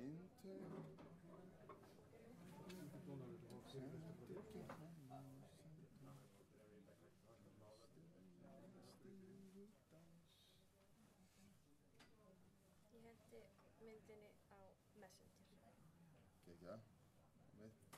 Eintök. Ég hendi myndinni á Messenger. Gekja. Mitt.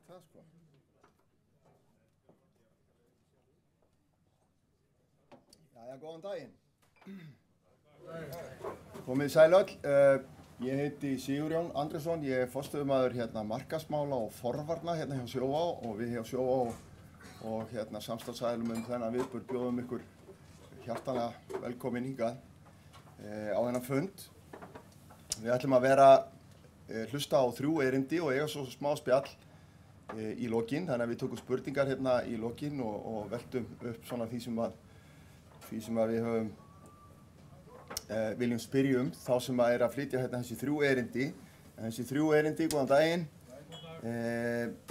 það sko. Jæja, góðan daginn. Komið sæl öll. Ég heiti Sigurjón Andrésson, ég er forstöðumaður hérna markaðsmála og forvarna hérna hjá Sjóvá og við hjá Sjóvá og hérna samstarfsaðilum þennan viðburð bjóðum ykkur hjartanlega velkomin hingað á þennan fund. Við ætlum að vera hlusta á 3 erindi og eiga svo smá spjall í lokin, þannig að við tökum spurningar hérna í lokin og veltum upp svona því sem að við höfum viljum spyrja þá sem að flytja hérna þessi 3 erindi. En þessi 3 erindi, góðan daginn,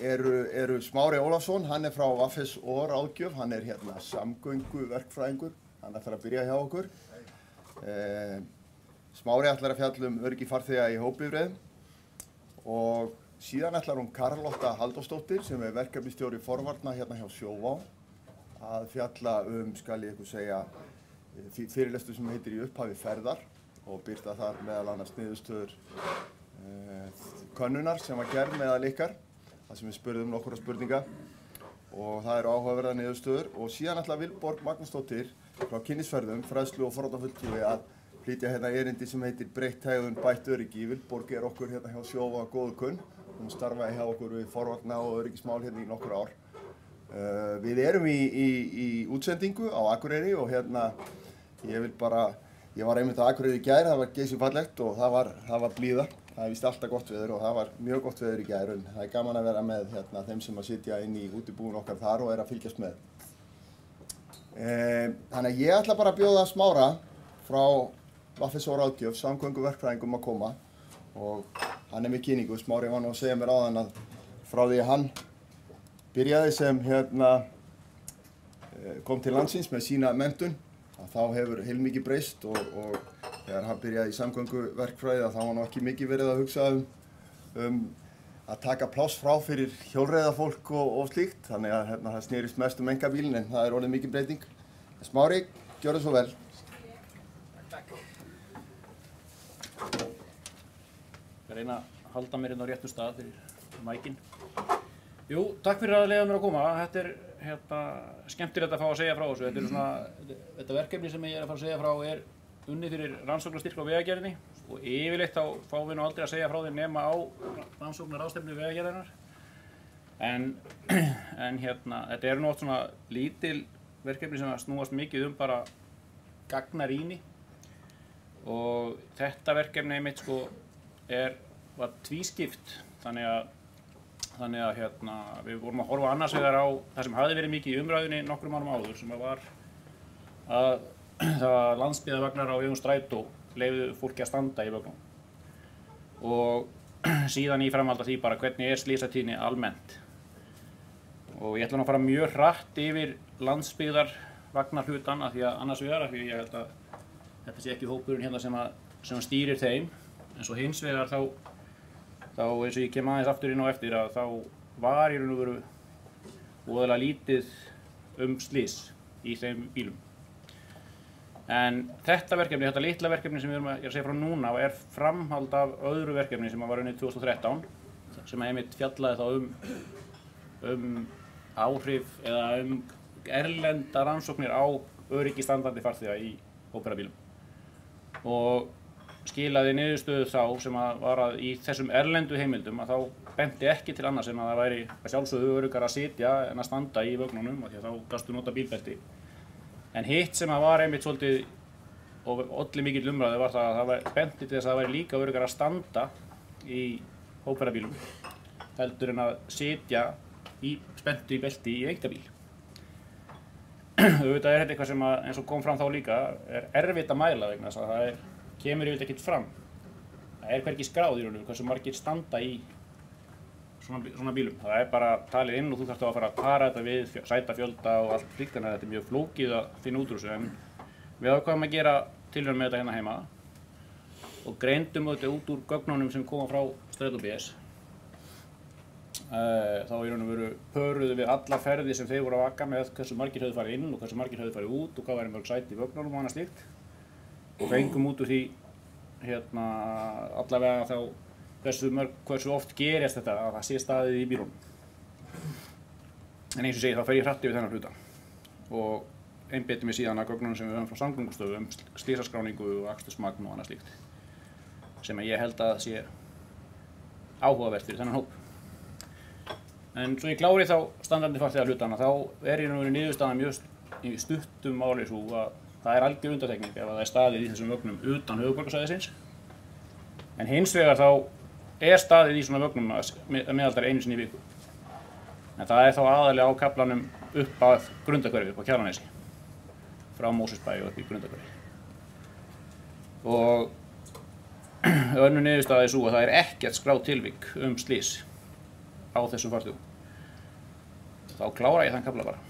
eru Smári Ólafsson, hann frá VFSO ráðgjöf, hann hérna samgönguverkfræðingur, hann ætlar að byrja hjá okkur. Smári ætlar að fjalla öryggi farþega í hópbifreiðum og síðan ætlar hún Karlotta Halldórsdóttir sem verkefnisstjóri forvarna hérna hjá Sjóvá að fjalla skal ég ykkur segja, fyrirlestur sem heitir Í upphafi ferðar og birta þar meðal annars niðurstöður könnunar sem var gerð meðal ykkar, þar sem við spurðum nokkura spurninga og það eru áhugaverðar niðurstöður. Og síðan ætlar Vilborg Magnúsdóttir frá Kynnisferðum, fræðslu og forvarnafulltrúi að flytja hérna erindi sem heitir Breytt hegðun, bætt öryggi. Vilborg okkur hérna hjá Sjóvá góðu kunn, hún starfaði hjá okkur við forvarna og öryggismál hérna í nokkur ár. Við erum í útsendingu á Akureyri og hérna ég var einmitt á Akureyri í gær, það var geysigfallegt og það var blíða. Það víst alltaf gott veður og það var mjög gott veður í gær en það gaman að vera með hérna þeim sem að sitja inn í útibúin okkar þar og að fylgjast með. Þannig að ég ætla bara að bjóða Smára frá VFSO ráðgjöf, samgönguverkfræðingum að koma og hann með kynningu. Smári var nú að segja mér áðan að frá því að hann byrjaði sem kom til landsins með sína menntun að þá hefur heilmikið breyst og þegar hann byrjaði í samgönguverkfræði þá var nú ekki mikið verið að hugsa að taka pláss frá fyrir hjólreiðafólk og slíkt, þannig að það snerist mest einkabílinn en það orðið mikið breyting. Smári, gjörðu svo vel. Takk. Ég reyna að halda mér inn á réttum stað fyrir mækinn. Jú, takk fyrir að leyfa mér að koma. Þetta skemmtilegt að fá að segja frá þessu. Þetta verkefni sem ég að fara að segja frá unnið fyrir rannsóknarstyrk á vegagerðinni og yfirleitt þá fáum við nú aldrei að segja frá því nema á rannsóknarráðstefnu vegagerðarinnar. En þetta nú oft svona lítil verkefni sem snúast mikið bara gagnarýni og þetta verkefni mitt var tvískipt þannig að við vorum að horfa annars vegar á það sem hafði verið mikið í umræðunni nokkrum árum áður sem var að það landsbyggðarvagnar á vegum strætó leyfðu fólki að standa í vögnum og síðan í framhaldi af því bara hvernig slysatíðni almennt og ég ætla nú að fara mjög hratt yfir landsbyggðarvagnarhlutan af því að annars vegar af því ég held að þetta sé ekki hópurinn hérna sem stýrir þeim en svo hins vegar þá eins og ég kem aðeins aftur inn á eftir að þá var í raun og veru voðalega lítið slys í þeim bílum. En þetta verkefni, þetta litla verkefni sem ég er að segja frá núna framhald af öðru verkefni sem var unnið 2013 sem einmitt fjallaði þá áhrif eða erlenda rannsóknir á öryggi standandi farþega í hópferðabílum og skilaði niðurstöðu þá sem var að í þessum erlendu heimildum að þá benti ekki til annars en að það væri að sjálfsögðu öruggara að sitja en að standa í vögnunum af því að þá gastu nota bílbelti. En hitt sem var einmitt svolítið og olli mikill umræðu var það að það benti til þess að það væri líka öruggara að standa í hópferðabílum heldur en að sitja spenntu í belti í einkabíl. Auðvitað þetta eitthvað sem eins og kom fram þá líka erfitt að mæla vegna þess að það kemur yfirleitt ekkert fram. Það hvergi skráð í raun og veru hversu margir standa í svona bílum. Það bara talið inn og þú þarft að fara að para þetta við sætafjölda og allt slíkt þannig að þetta mjög flókið að finna út úr þessu en við ákváðum að gera tilraun með þetta hérna heima og greindum þetta út úr gögnunum sem koma frá Strætó BS. Þá í raun og veru pöruðu við alla ferði sem þeir voru að vaka með hversu margir höfðu farið inn og hversu margir höfðu farið út og hvað væri mörg sæti í vögnunum og annað slíkt. Og fengum út úr því allavega þá hversu oft gerist þetta að það sé staðið í bílunum. En eins og segi þá fer ég hratt yfir þennan hluta og einbeiti mig síðan að gögnunum sem við höfum frá Samgöngustofu slysaskráningu og akstursmagn og annað slíkt sem ég held að sé áhugavert fyrir þennan hóp. En svo ég klári þá standandi farþegahlutana þá í raun og veru niðurstaðan mjög í stuttum máli svo að það algjör undantekning ef það staðið í þessum vögnum utan höfuðborgarsvæðisins. En hins vegar þá staðið í svona vögnum að meðaltali einu sinni í viku. En það þá aðalega á kaflanum upp að Grundarhverfi, upp á Kjalarnesi, frá Mosfellsbæ og upp í Grundarhverfi. Og önnur niðurstaða svo að það ekkert skráð tilvik slys á þessum farþegum. Þá klára ég þann kafla bara.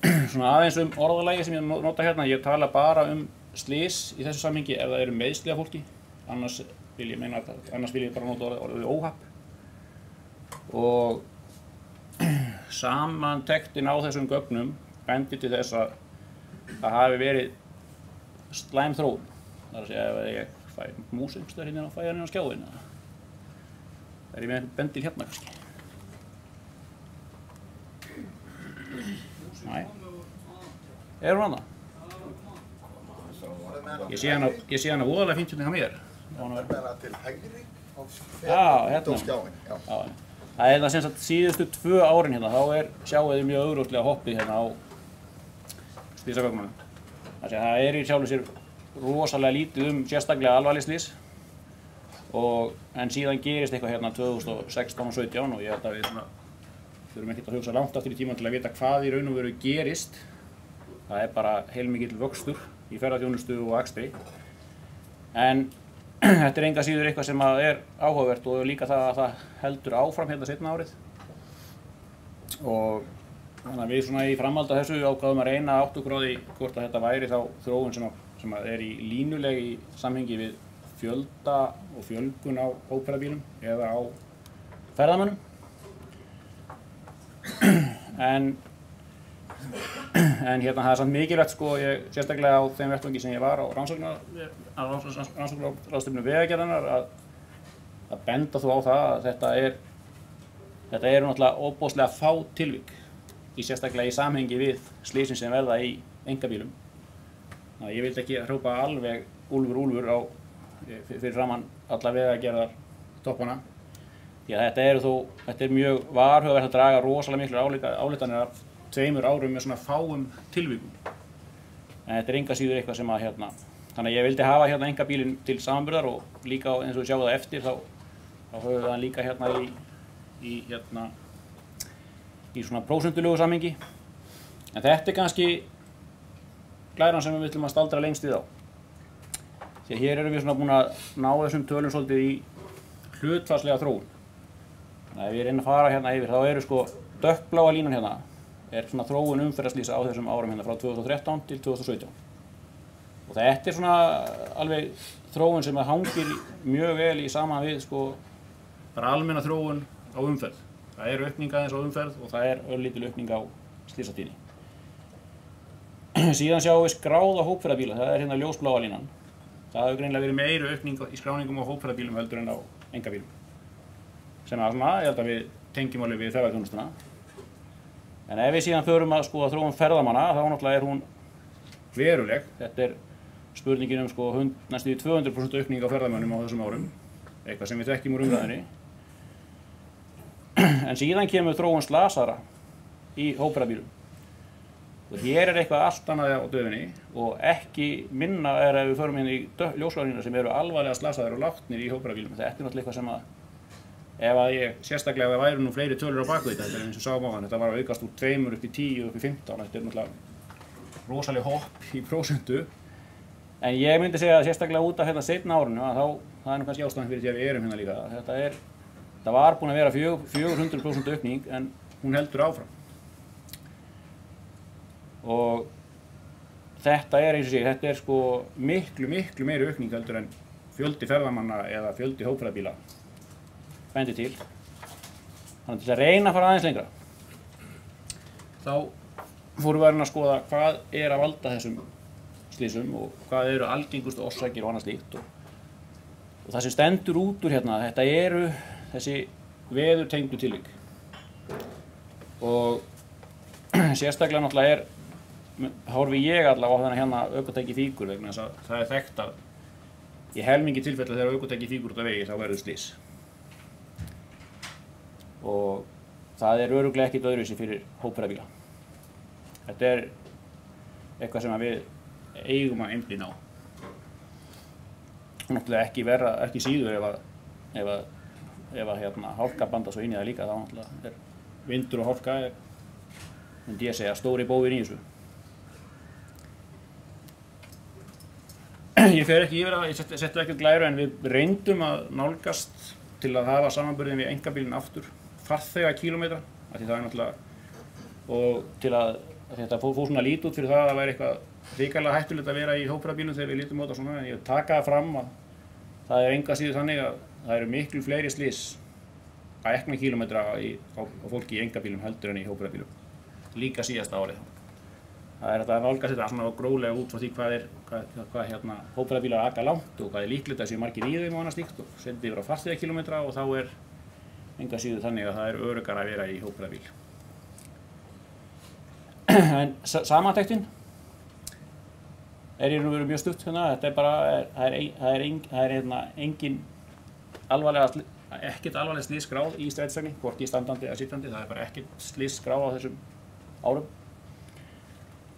Svona aðeins orðalagi sem ég nota hérna, ég tala bara slys í þessu samhengi ef það eru meiðsli af fólki, annars vil ég bara nota orðið óhapp. Og samantektin á þessum gögnum bendir til þess að það hafi verið slæm þróun. Það að segja ef ég fæ mús einhverstaðar hérna og fæ hann inn á skjáinn. Það ég með einhvern bendil hérna kannski. Næ. Hún hana? Ég sé hana voðalega fínt hérna hjá mér. Verða til hægri hérna á skjáinn. Já. Það það sem sagt síðustu 2 árin hérna, þá sjáið þið mjög augljóslega hoppið hérna á slysagögnunum. Það í sjálfu sér rosalega lítið sérstaklega alvarleg slys en síðan gerist eitthvað hérna 2016 og 17 og ég held að við þurfum ekkert að hugsa langt aftur í tímann til að vita hvað í raun og veru gerist. Það bara heilmikill vöxtur í ferðaþjónustu og akstri. En þetta enga síður eitthvað sem áhugavert og líka það að það heldur áfram hérna seinna árið. Og þannig að við svona í framhaldi af þessu ákváðum að reyna að átta okkur á því hvort að þetta væri þá þróun sem í línuleg í samhengi við fjölda og fjölgun á hópferðabílum eða á ferðamönnum. En hérna það samt mikilvægt sérstaklega á þeim vettvangi sem ég var á rannsóknarráðstefnu Vegagerðarinnar að benda þó á það að þetta eru náttúrulega ofboðslega fá tilvik sérstaklega í samhengi við slysin sem verða í einkabílum. Ég vildi ekki hrópa alveg úlfur fyrir framann alla Vegagerðar toppana því að þetta mjög varhugavert að draga rosalega miklar ályktanir af 2 árum með svona fáum tilvikum. En þetta enga síður eitthvað sem að þannig að ég vildi hafa hérna einkabílinn til samanburðar og líka eins og við sjáum það eftir þá höfum við hann líka í svona prósentulegu samhengi. En þetta kannski glæran sem við ætlum að staldra lengst við á. Því að hér erum við svona búin að ná þessum tölum svolítið í hlutfallslega þróun. Þannig að ef ég reyna að fara hérna yfir þá dökkbláa línan hérna svona þróun umferðarslysa á þessum árum hérna frá 2013 til 2017. Og þetta svona alveg þróun sem hangir mjög vel í saman við bara almenna þróun á umferð. Það aukning aðeins á umferð og það örlítil aukning á slysatíðni. Síðan sjáum við skráða hópferðabíla, það hérna ljósbláa línan. Það hefur greinilega verið meiri aukning í skráningum á hópferðabílum heldur en á einkabílum. Sem svona, ég held að við tengjum alveg við ferðaþjónustuna. En ef við síðan förum að skoða þróun ferðamanna, þá náttúrulega hún veruleg. Þetta spurningin næstum 200% aukning á ferðamönnum á þessum árum, eitthvað sem við þekkjum úr umræðinni. En síðan kemur þróun slasaðra í hópferðabílum. Og hér eitthvað allt annað á döfinni og ekki minna ef við förum inn í ljósbláa sem alvarlega slasaðir og látnir í hópferðabílum. Þetta náttúrulega eitthvað sem að sérstaklega ef það væru nú fleiri tölur á baku þetta eins og sáum á þann, þetta var að aukast úr 2 upp í 10 upp í 15, þetta náttúrulega rosalega hopp í prósentu. En ég myndi segja að sérstaklega út af seinna árinu að það nú kannski ástæðan fyrir því að við erum hérna líka. Þetta var búin að vera 400% aukning en hún heldur áfram. Og þetta eins og sé, þetta miklu meiri aukning heldur en fjöldi ferðamanna eða fjöldi hópferðabíla bendir til. Þannig til að reyna að fara aðeins lengra. Þá fórum við að skoða hvað að valda þessum slysum og hvað eru algengustu orsakir og annað slíkt. Og það sem stendur út úr hérna, þetta þessi veðurtengdu tilvik. Og sérstaklega náttúrulega horfi ég allavega á þennan hérna ökutæki fíkur vegna þess að það þekkt að í helmingi tilfella þegar ökutæki fíkur út af vegi þá verður slys. Og það örugglega ekkert öðruvísi fyrir hópferðabíla. Þetta eitthvað sem við eigum að einblína á. Náttúrulega ekki verra, ekki síður ef að hálka banda svo inn í það líka, þá náttúrulega vindur og hálka myndi ég segja stóri bófinn í þessu. Ég fer ekki yfir það, ég setti ekki glæru en við reyndum að nálgast til að hafa samanburðin við einkabílinn aftur farþegakílómetra, af því það náttúrulega og til að þetta fór svona lítið út fyrir það að það væri eitthvað hrikalega hættulegt að vera í hópferðabílum þegar við lítum á þetta svona, en ég taka það fram að það enga síður þannig að það eru miklu fleiri slys að ekna kílómetra á fólki í einkabílum heldur en í hópferðabílum. Líka síðasta árið. Það hægt að nálgast þetta svona gróflega út frá því hvað hópferðabílar aka langt og hvað líklegt að séu margir í þeim og annað slíkt og sendið yfir á farþegakílómetra og þá enga síður þannig að það öruggara að vera í hópferðabíl. En samantektin í raun og veru mjög stutt hérna. Þetta bara, það engin ekkert alvarleg slys skráð í strætisvagni, hvorki standandi eða sittandi, það bara ekkert slys skráð á þessum árum.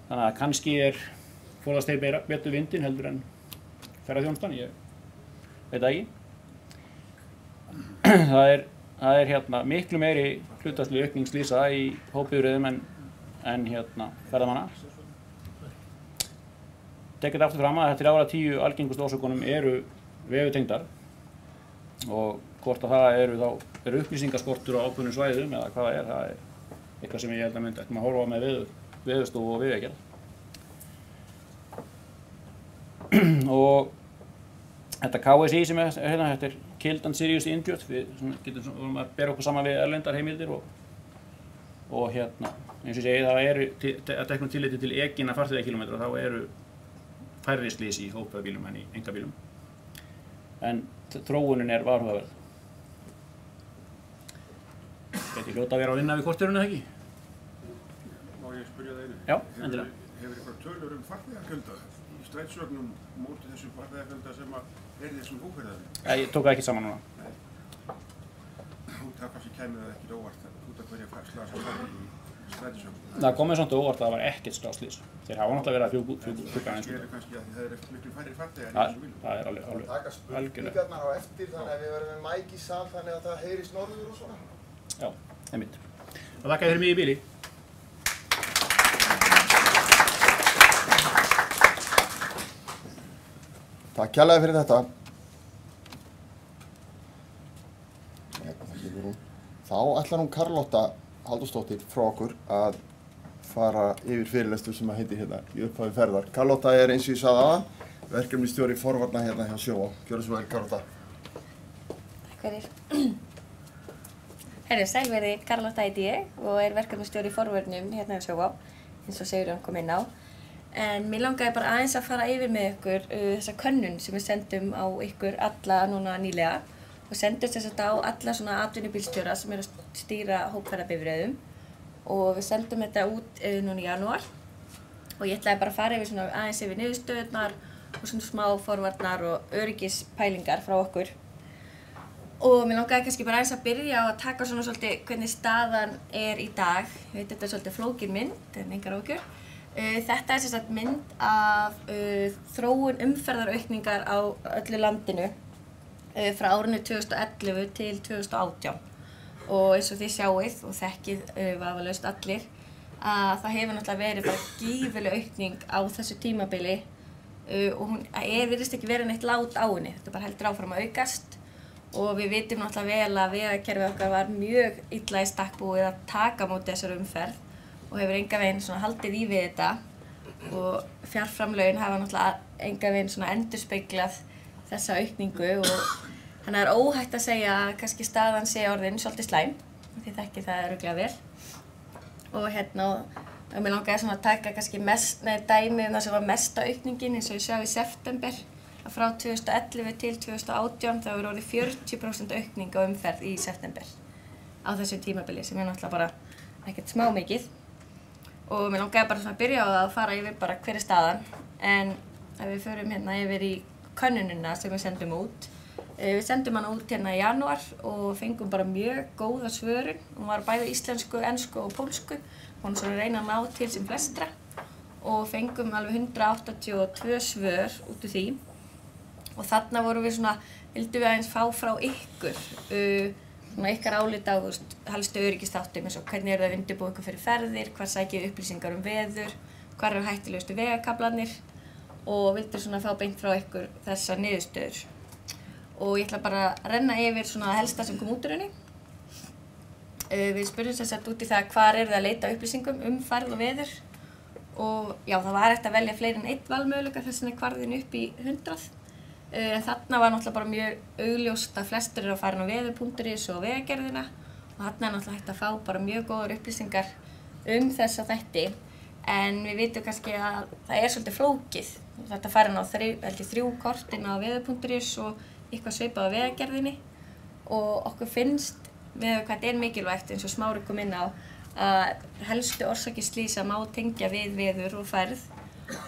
Þannig að kannski forðast þeir betur vindinn heldur en ferðaþjónustan, ég veit það ekki. Það miklu meiri hlutfallsleg aukning slysa í hópbifreiðum en ferðamanna. Tekið aftur fram að þetta ára 10 algengustu orsökunum eru vegutengdar og hvort að það eru upplýsingaskortur á ákveðnum svæðum eða hvað það eitthvað sem ég held að ættum að horfa á með Veðurstofu og Vegagerð. Og þetta KSI sem hérna, þetta Killed and Serious Injured, við getum að bera okkur saman við erlendar heimildir og eins og ég segi, það að teknu tilliti til ekinna farþegakílómetra, þá eru færri slys í hópferðabílum en í einkabílum. En þróunin varhugaverð. Þetta hljóta að vera að vinna við korterinu, eða ekki? Má ég spyrja það einu? Já, endilega. Hefur eitthvað tölur farþegafjölda í strætisvögnum móti þessum farþegafjölda sem í þessum hópferðabílum? Ég tók það ekki saman núna. Það kannski kæmi það ekkert óvart út af hverja slasa farði í strætisvögnum. Það kom mér samt óvart að það var ekkert skráð slys. Þeir hafa náttúrulega verið að fjúka aðeins. Það kannski að það miklu færri farþegar í þessum bílum. Það alveg algjörlega. Taka spurningarnar á eftir þannig að við verðum með mæk í sal þannig að það heyrist norður og svona. Já, einmitt. Og þakka þér mig í bíli. Takk kærlega fyrir þetta. Þá ætlar hún Karlotta Halldórsdóttir frá okkur að fara yfir fyrirlestur sem heitir hérna í upphafi ferðar. Karlotta eins og ég sagði aðan, verkefnisstjóri forvarna hérna hjá Sjóvá. Gjörðu svo vel, Karlotta. Takk fyrir. Sælverði, Karlotta heiti ég og verkefnisstjóri forvörnum hérna hjá Sjóvá, eins og Sigurjón kom inn á. En mér langaði bara aðeins að fara yfir með ykkur þessa könnun sem við sendum á ykkur alla núna nýlega og sendum þess að á alla svona atvinnubílstjóra sem að stýra hópferðabifreiðum og við sendum þetta út núna í janúar og ég ætlaði bara að fara yfir svona aðeins yfir niðurstöðurnar og svona smá forvarnar og öryggispælingar frá okkur. Og mér langaði kannski bara aðeins að byrja á að taka svona svolítið hvernig staðan í dag. Ég veit þetta svolítið flókin mynd, en engar áhyggjur. Þetta sem sagt mynd af þróun umferðaraukningar á öllu landinu frá árinu 2011 til 2018 og eins og þið sjáið og þekkið vafalaust allir að það hefur náttúrulega verið bara gífurleg aukning á þessu tímabili og hún virðist ekki verið neitt lát á henni. Þetta bara heldur áfram að aukast og við vitum náttúrulega vel að vegakerfið okkar var mjög illa í stakk búið að taka á móti þessari umferð og hefur enga veginn svona haldið í við þetta og fjárframlögin hafa náttúrulega enga veginn svona endurspeglað þessa aukningu og þannig er óhætt að segja að kannski staðan sé orðin svolítið slæm því þekkið það örugglega vel og mér langaði svona að taka kannski dæmi það sem var mesta aukningin eins og ég sjá í september að frá 2011 til 2018 það voru orðið 40% aukning á umferð í september á þessu tímabili sem náttúrulega bara ekkert smá mikið. Og mér langaði bara svona að byrja á að fara yfir bara hver staðan, en ef við förum hérna yfir í könnunina sem við sendum út. Við sendum hana út hérna í janúar og fengum bara mjög góða svörun. Hún var bæði íslensku, ensku og pólsku. Hún svo reyna að ná til sem flestra og fengum alveg 182 svör út úr því. Og þarna vorum við svona, vildum við aðeins fá frá ykkur, ykkar álit á helstu öryggisþáttum eins og hvernig það að undirbúa ykkur fyrir ferðir, hvað sækið upplýsingar veður, hvað eru hættulegustu vegakaflarnir og vildum svona fá beint frá ykkur þessar niðurstöður. Og ég ætla bara að renna yfir svona helsta sem kom út úr henni. Við spurðum sem sagt út í það hvar eru þið að leita upplýsingum færð og veður og já, það var hægt að velja fleiri en einn valmöguleika þess vegna kvarðin upp í 100. En þarna var náttúrulega bara mjög augljóst að flestir eru að fara inn á veður.is og Vegagerðina og þarna náttúrulega hægt að fá bara mjög góðar upplýsingar þessa þætti. En við vitum kannski að það svolítið flókið. Þetta fara inn á 3 kort inn á veður.is og eitthvað svipað á Vegagerðinni og okkur finnst með hvað þetta mikilvægt eins og Smári kom inn á að helstu orsakir slysa má tengja við veður og færð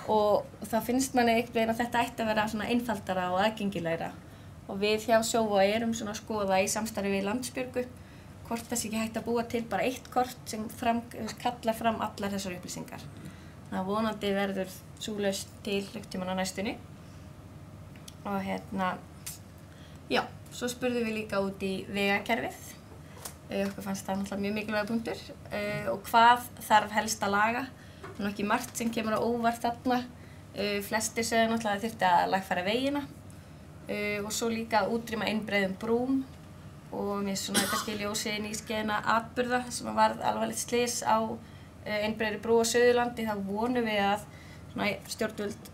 og þá finnst manni einhvern veginn að þetta ætti að vera svona einfaldara og aðgengilegra og við hjá Sjóvá erum svona að skoða í samstarfi við Landsbjörgu hvort þessi ekki hægt að búa til bara eitt kort sem kallar fram allar þessar upplýsingar. Það vonandi verður sú lausn til einhvern á næstunni og já, svo spurðum við líka út í vegakerfið. Okkur fannst það náttúrulega mjög mikilvægur punktur og hvað þarf helst að laga. Það er ekki margt sem kemur á óvart þarna. Flestir sögðu náttúrulega að þurfti að lagfæra vegina og svo líka að útrýma einbreiðum brúm og mér svona kannski ljósið inn í skeiðina atburða sem varð alvarlegt slys á einbreiðri brú á Suðurlandi. Þá vonum við að stjórnvöld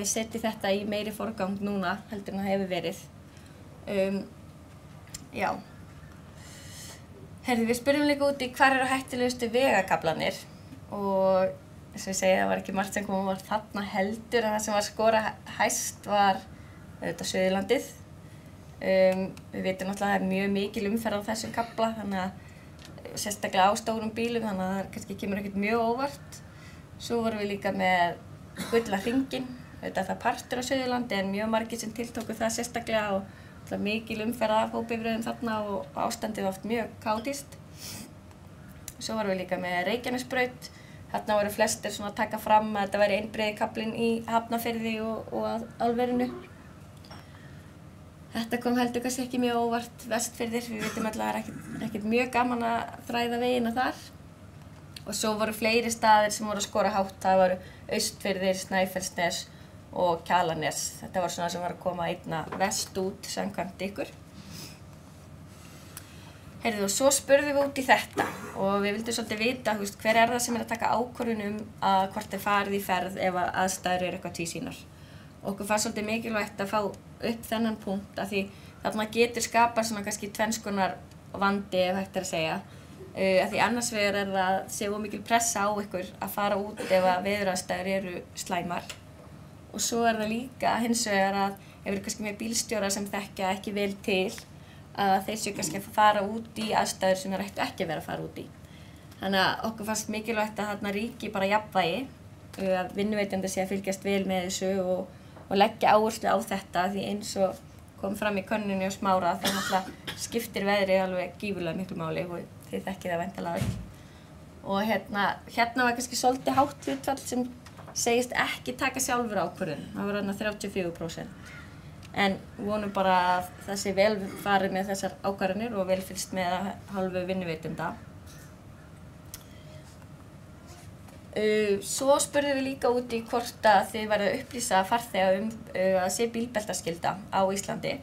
setji þetta í meiri forgang núna heldur en það hefur verið. Já. Við spurðum líka út í hvar eru hættulegustu vegakaflarnir og eins og ég segi það var ekki margt sem kom á óvart þarna heldur en það sem var skorað hæst var auðvitað Suðurlandið. Við vitum náttúrulega að það mjög mikil umferð á þessum kafla þannig að sérstaklega á stórum bílum þannig að það kannski kemur ekkert mjög óvart. Svo vorum við líka með Gullahringinn, auðvitað það partur á Suðurlandi en mjög margir sem tiltóku það sérstaklega og mikil umferð af hópbifreiðum þarna og ástandið oft mjög kaótískt. Svo vorum við líka með Reykjanesbraut. Þarna voru flestir svona að taka fram að þetta væri einbreiði kaflinn í Hafnarfirði og að álverinu. Þetta kom heldur kannski ekki mjög óvart Vestfirðir. Við vitum alltaf að það er ekkert mjög gaman að þræða vegina þar. Og svo voru fleiri staðir sem voru að skora hátt. Það voru Austfirðir, Snæfellsnes og Kjalarnes. Þetta var svona sem var að koma einna vest út samkvæmt ykkur. Og svo spurðum við út í þetta og við vildum svolítið vita hver það sem að taka ákvörðun að hvort þeir farið í ferð ef aðstæður eru eitthvað tvísýnar. Okkur fannst svolítið mikilvægt að fá upp þennan punkt af því þarna getur skapað svona kannski tvenns konar vandi ef hægt að segja. Af því annars vegar það sé of mikil pressa á ykkur að fara út ef veðuraðstæður eru slæmar. Og svo það líka hins vegar að ef eru kannski með bílstjóra sem þekkja ekki vel til að þeir séu kannski að fara út í aðstæður sem þeir ættu ekki að vera að fara út í. Þannig að okkur fannst mikilvægt að þarna ríki bara jafnvægi, að vinnuveitandi sé að fylgjast vel með þessu og leggja áherslu á þetta því eins og kom fram í könnunni og Smára þá náttúrulega skiptir veðri alveg gífurlega miklu máli og þið þekkið það væntanlega öll. Og hérna var kannski svolítið hátt hlutfall sem segist ekki taka sjálfur ákvörðun. Það var þarna 34%. En vonum bara að það sé vel farið með þessar ákvarðanir og vel fylgst með hálfu vinnuveitenda. Svo spurðum við líka út í hvort að þið verða að upplýsa farþega að sé bílbeltaskylda á Íslandi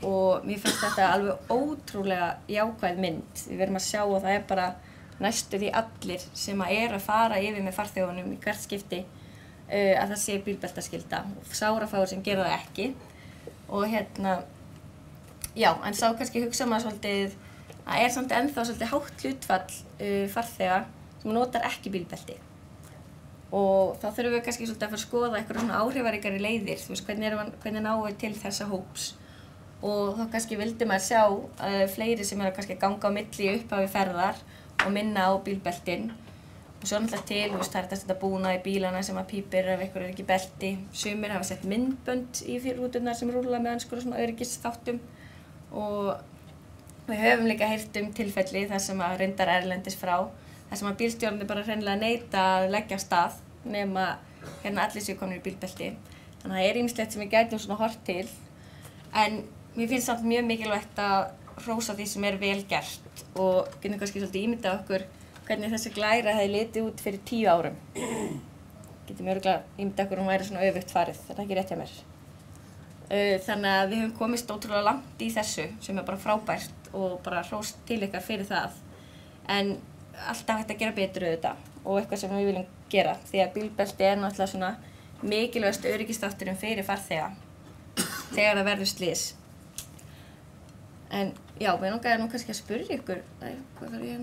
og mér finnst þetta alveg ótrúlega jákvæð mynd. Við verðum að sjá að það er bara næstu því allir sem að fara yfir með farþegunum í hvert skipti að það sé bílbeltaskylda og sárafáir sem gera það ekki. Og já, en þá kannski hugsa maður svolítið að samt ennþá svolítið hátt hlutfall farþega sem notar ekki bílbelti. Og þá þurfum við kannski svolítið að fara að skoða eitthvað svona áhrifaríkari leiðir, hvernig náum við til þessa hóps. og þá kannski vildi maður sjá fleiri sem eru kannski að ganga á milli í upphafi ferðar og minna á bílbeltin. Og svo náttúrulega til, það er þetta að setja búnað í bílana sem að pípir ef einhver ekki belti. Sumir hafa sett myndbönd í rúturnar sem rúlla með einhverjum svona öryggisþáttum. Og við höfum líka heyrt tilfelli þar sem að reyndar erlendis frá, þar sem að bílstjórarnir bara hreinlega neita að leggja af stað nema allir séu komnir í bílbelti. Þannig að það ýmislegt sem við gætum svona horft til. En mér finnst samt mjög mikilvægt að hrósa því sem vel gert og getum kannski svolítið ímyndað okkur hvernig þessi glæra hefði litið út fyrir 10 árum. Getum örugglega ímyndað okkur hún væri svona öfugt farið, þetta er ekki rétt hjá mér. Þannig að við höfum komist ótrúlega langt í þessu sem bara frábært og bara hrós til ykkar fyrir það. En alltaf hægt að gera betur auðvitað og eitthvað sem við viljum gera því að bílbelti náttúrulega svona mikilvægasti öryggisþátturinn fyrir farþega þegar það verður slys. En já, mér langaði kannski að spyrja ykkur, hvað var ég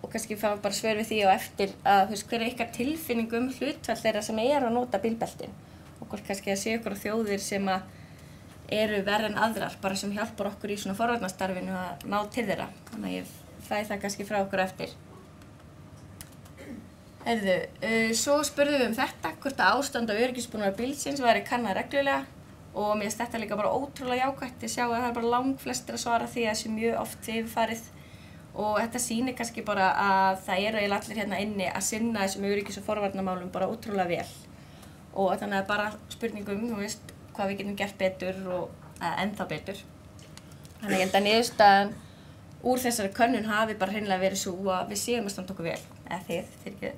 og kannski fá bara svör við því á eftir að hver er ykkar tilfinning hlutfall þeirra sem að nota bílbeltin og hvort kannski að sé ykkur á þjóðir sem eru verri en aðrar bara sem hjálpar okkur í svona forvarnastarfinu að ná til þeirra. Þannig að ég fæ það kannski frá okkur eftir. Svo spurðum við þetta, hvort að ástand á öryggisbúnaðar bílsins væri kannað reglulega og mér finnst þetta líka bara ótrúlega jákvætt að sjá að það er bara langflestir að svara því að það sé mjög oft yfirfarið og þetta sýnir kannski bara að það eru eiginlega allir hérna inni að sinna þessum öryggis- og forvarnarmálum bara ótrúlega vel og þannig að bara spurningum, hvað við getum gert betur og ennþá betur. Þannig ég held að niðurstaðan úr þessari könnun hafi bara hreinlega verið svo að við séum að standa okkur vel, eða þið,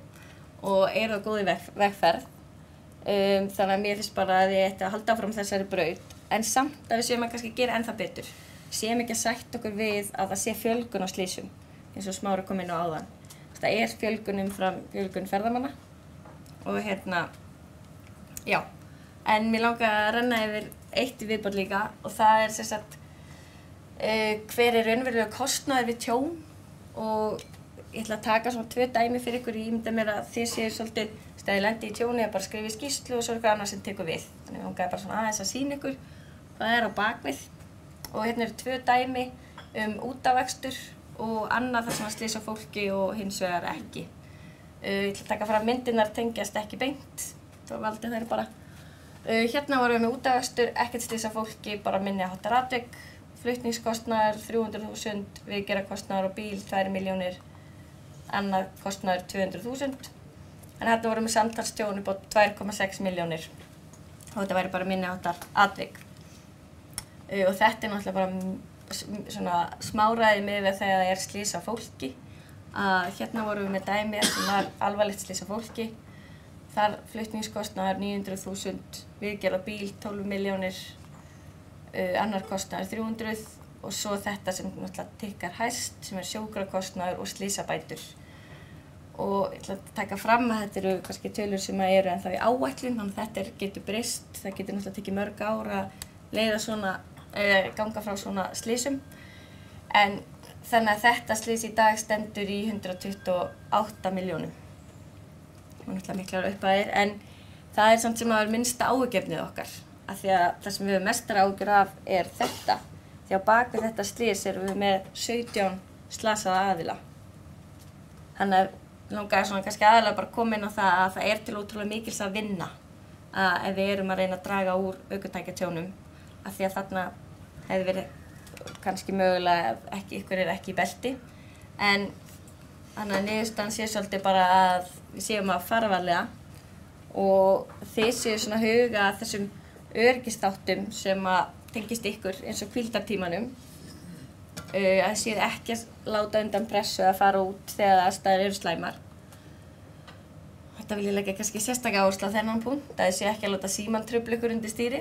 og eru á góðri vegferð. Þannig að mér finnst bara að ég ætti að halda áfram þessari braut, en samt að við séum að kannski gera ennþá betur. Séum ekki að sætta okkur við að það sé fjölgun á slysum, eins og Smári kom inn á áðan. Það er fjölgun umfram fjölgun ferðamanna og já. En mér langar að renna yfir eitt í viðbót líka og það er sem sagt hver er raunverulega kostnaður við tjón og ég ætla að taka svona 2 dæmi fyrir ykkur. Ég ímynda mér að þið séu svolítið þegar ég lendi í tjóni að bara skrifa skýrslu og svo eitthvað annað sem tekur við. Þannig að langaði bara svona aðeins að sýna ykkur hvað er á bakvið. Og hérna eru 2 dæmi útavækstur og annað þar sem að slysa fólki og hins vegar ekki. Ég ætla að taka fram myndirnar tengjast ekki beint, þá valdi þær bara. Hérna vorum við með útavækstur, ekkert slysa fólki, bara minni háttar atvik, flutningskostnaður 300.000, viðgerðarkostnaður á bíl 2 milljónir, annar kostnaður 200.000. En hérna vorum við samtalstjón upp á 2,6 milljónir og þetta væri bara minni háttar atvik. Og þetta er náttúrulega bara svona smáræði með þegar það slys á fólki. Hérna vorum við með dæmi sem var alvarlegt slys á fólki. Þar flutningskostnaður 900.000, viðgerð á bíl 12 milljónir, annar kostnaður 300 og svo þetta sem náttúrulega tikkar hæst sem er sjúkrakostnaður og slysabætur. Og ég ætla að taka fram að þetta eru kannski tölur sem eru ennþá í áætlun, þannig að þetta getur breyst, það getur náttúrulega tekið mörg ár að leiða svona ganga frá svona slysum. En þannig að þetta slys í dag stendur í 128 milljónum. Og náttúrulega miklar upphæðir, en það er samt sem að vera minnsta áhugjefnið okkar. Af því að það sem við höfum mestar áhyggjur af er þetta. Því á bak við þetta slys erum við með 17 slasaða aðila. Þannig að langaði svona kannski aðalega bara koma inn á það að það er til ótrúlega mikils að vinna. Ef við erum að reyna að draga úr ökutækjatjónum. Af því að þarna hefði verið kannski mögulega ykkur er ekki í belti. En þannig að niðurstaðan sé svolítið bara að við séum að fara varlega og þið séu svona huga að þessum öryggisþáttum sem að tengist ykkur eins og hvíldartímanum. Að séu ekki að láta undan pressu að fara út þegar aðstæður eru slæmar. Þetta vil ég leggja kannski sérstaklega áherslu á þennan punkt, að þið séu ekki að láta símann trufla ykkur undir stýri.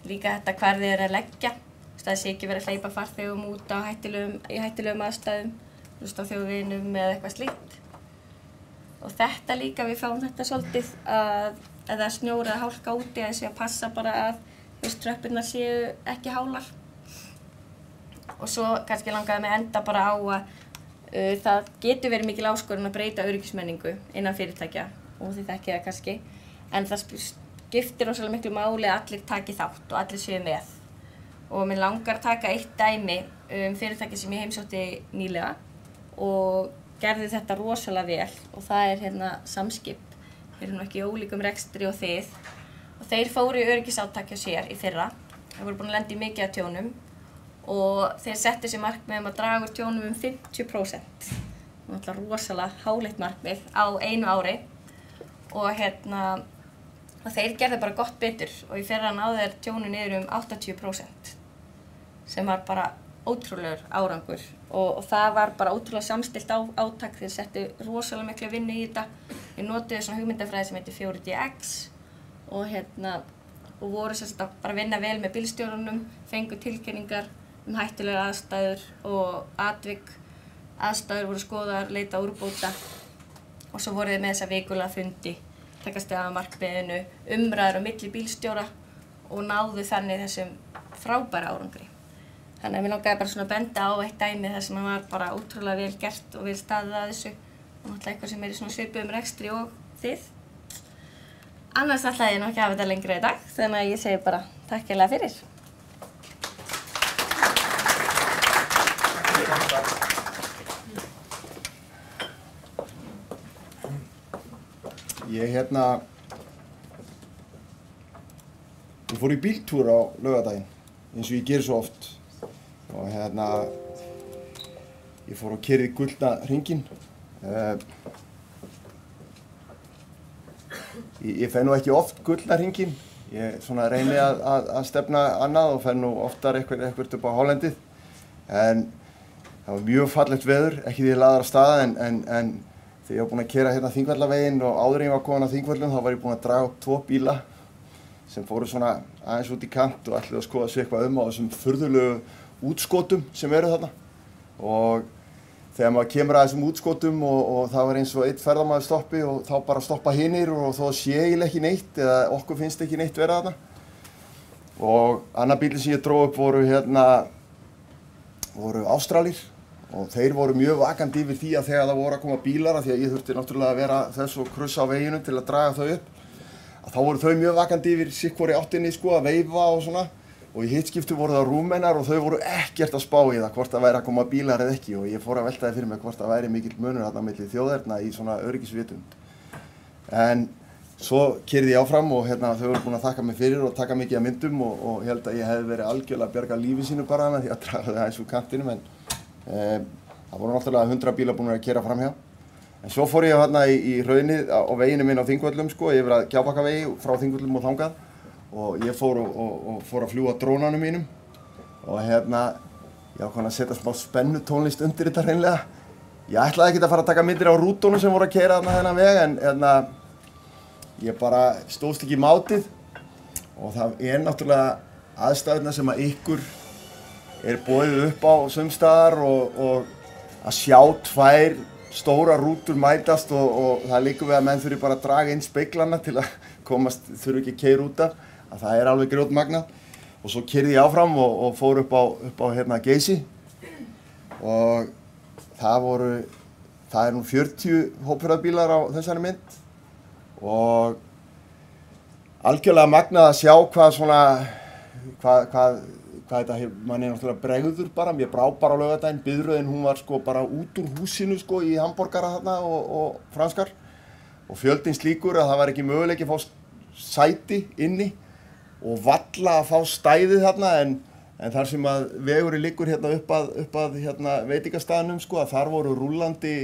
Líka þetta hvar þið eru að leggja, það sé ekki verið að hleypa farþegum út í hættulegum aðstæðum, á þjóðveginum eða eitthvað slíkt. Og þetta líka, við fáum þetta svolítið að ef það snjór eða hálka úti að þessi að passa bara að tröppurnar séu ekki hálar. Og svo kannski langaði mig enda bara á að það getur verið mikil áskorun að breyta öryggismenningu innan fyrirtækja og þið þekkið það kannski. En það skiptir rosalega miklu máli að allir taki þátt og allir séu með. Og mér langar að taka eitt dæmi fyrirtæki sem ég heimsótti nýlega og gerði þetta rosalega vel og það er hérna Samskip. Þeir eru nú ekki í ólíkum rekstri og þið. Og þeir fóru í öryggisátak hjá sér í fyrra. Þeir voru búin að lenda í mikið af tjónum og þeir settu sér markmið að draga úr tjónum 50%. Það var alltaf rosalega háleitt markmið á einu ári og þeir gerðu bara gott betur og í fyrra náðu þeir tjónu niður 80% sem var bara ótrúlegur árangur og það var bara ótrúlega samstillt átak. Þeir settu rosalega miklu vinnu í þetta. Við notuðu svona hugmyndafræði sem heitir 4DX og voru sem sagt bara að vinna vel með bílstjórunum, fengu tilkynningar hættulegar aðstæður og atvik. Aðstæður voru skoðaðar, leita úrbóta og svo voru þeir með þessa vikulega fundi, takast af markmiðinu, umræður á milli bílstjóra og náðu þannig þessum frábæra árangri. Þannig að mér langaði bara svona að benda á eitt dæmi þar sem var bara ótrúlega vel gert og vel staðið að þessu og náttúrulega eitthvað sem er í svona svipuðum rekstri og þið. Annars ætlaði ég nú ekki að hafa þetta lengra í dag, þannig að ég segi bara takk hérlega fyrir. Ég fór í bíltúr á laugardaginn, eins og ég ger svo oft. Og ég fór og keyrði gullna hringinn. Ég fer nú ekki oft gullna hringinn. Ég svona reyni að stefna annað og fer nú oftar eitthvað upp á hálendið. En það var mjög fallegt veður, ekki því ég laðar af staða en þegar ég var búinn að keyra hérna Þingvallaveginn og áður en ég var komin á Þingvöllum þá var ég búinn að draga upp 2 bíla sem fóru svona aðeins út í kant og ætluðu að skoða sig eitthvað á þessum furðulegu útskotum sem eru þarna. Og þegar maður kemur að þessum útskotum og það var eins og einn ferðamaður stoppi og þá bara stoppa hinir og þó sé eiginlega ekki neitt eða okkur finnst ekki neitt vera þarna. Og annar bílinn sem ég dró upp voru Ástralir. Og þeir voru mjög vakandi yfir því að þegar það voru að koma bílar, því að ég þurfti náttúrulega að vera þess og krussa á veginum til að draga þau upp, að þá voru þau mjög vakandi yfir sikkvori áttinni að veifa og svona. Og í hitt skipti voru það Rúmenar og þau voru ekkert að spá í það hvort það væri að koma bílar eða ekki og ég fór að velta því fyrir mig hvort það væri mikill munur þarna milli þjóðerna í svona öryggisvitund. En svo keyrði ég áfram og þau voru búin að þakka mig fyrir og taka mikið af myndum og ég held að ég hefði verið algjörlega að bjarga lífi sínu bara hana því að draga þau aðeins úr kantinum það voru náttúrulega 100 bílar búin að keyra framhjá. En svo fór ég í hraunið á veginu minn á Þingvöllum yfir að Gjábakkavegi frá Þingvöllum og þangað og ég fór að fljúga drónanum mínum og ég ákvað að setja smá spennu tónlist undir þetta hreinlega. Ég ætlaði ekkert að fara að taka myndir á rútunum sem voru að keyra þennan veg en ég bara stóðst ekki mátið og það er náttúrulega aðstæðurnar sem að ykkur er boðið upp á sumstaðar og að sjá 2 stórar rútur mætast og það liggur við að menn þurfi bara að draga inn speglana til að komast, þurfi ekki að keyra út af, að það er alveg grjótmagnað. Og svo keyrði ég áfram og fór upp á Geysi og það er nú 40 hópferðarbílar á þessari mynd og algjörlega magnað að sjá hvað þetta manni náttúrulega bregður bara. Mér brá bara á laugardaginn, biðröðin hún var bara út úr húsinu í hamborgara þarna og franskar og fjöldinn slíkur að það var ekki möguleiki að fá sæti inni og valla að fá stæðið þarna en þar sem að vegurinn liggur upp að veitingastaðnum að þar voru rúllandi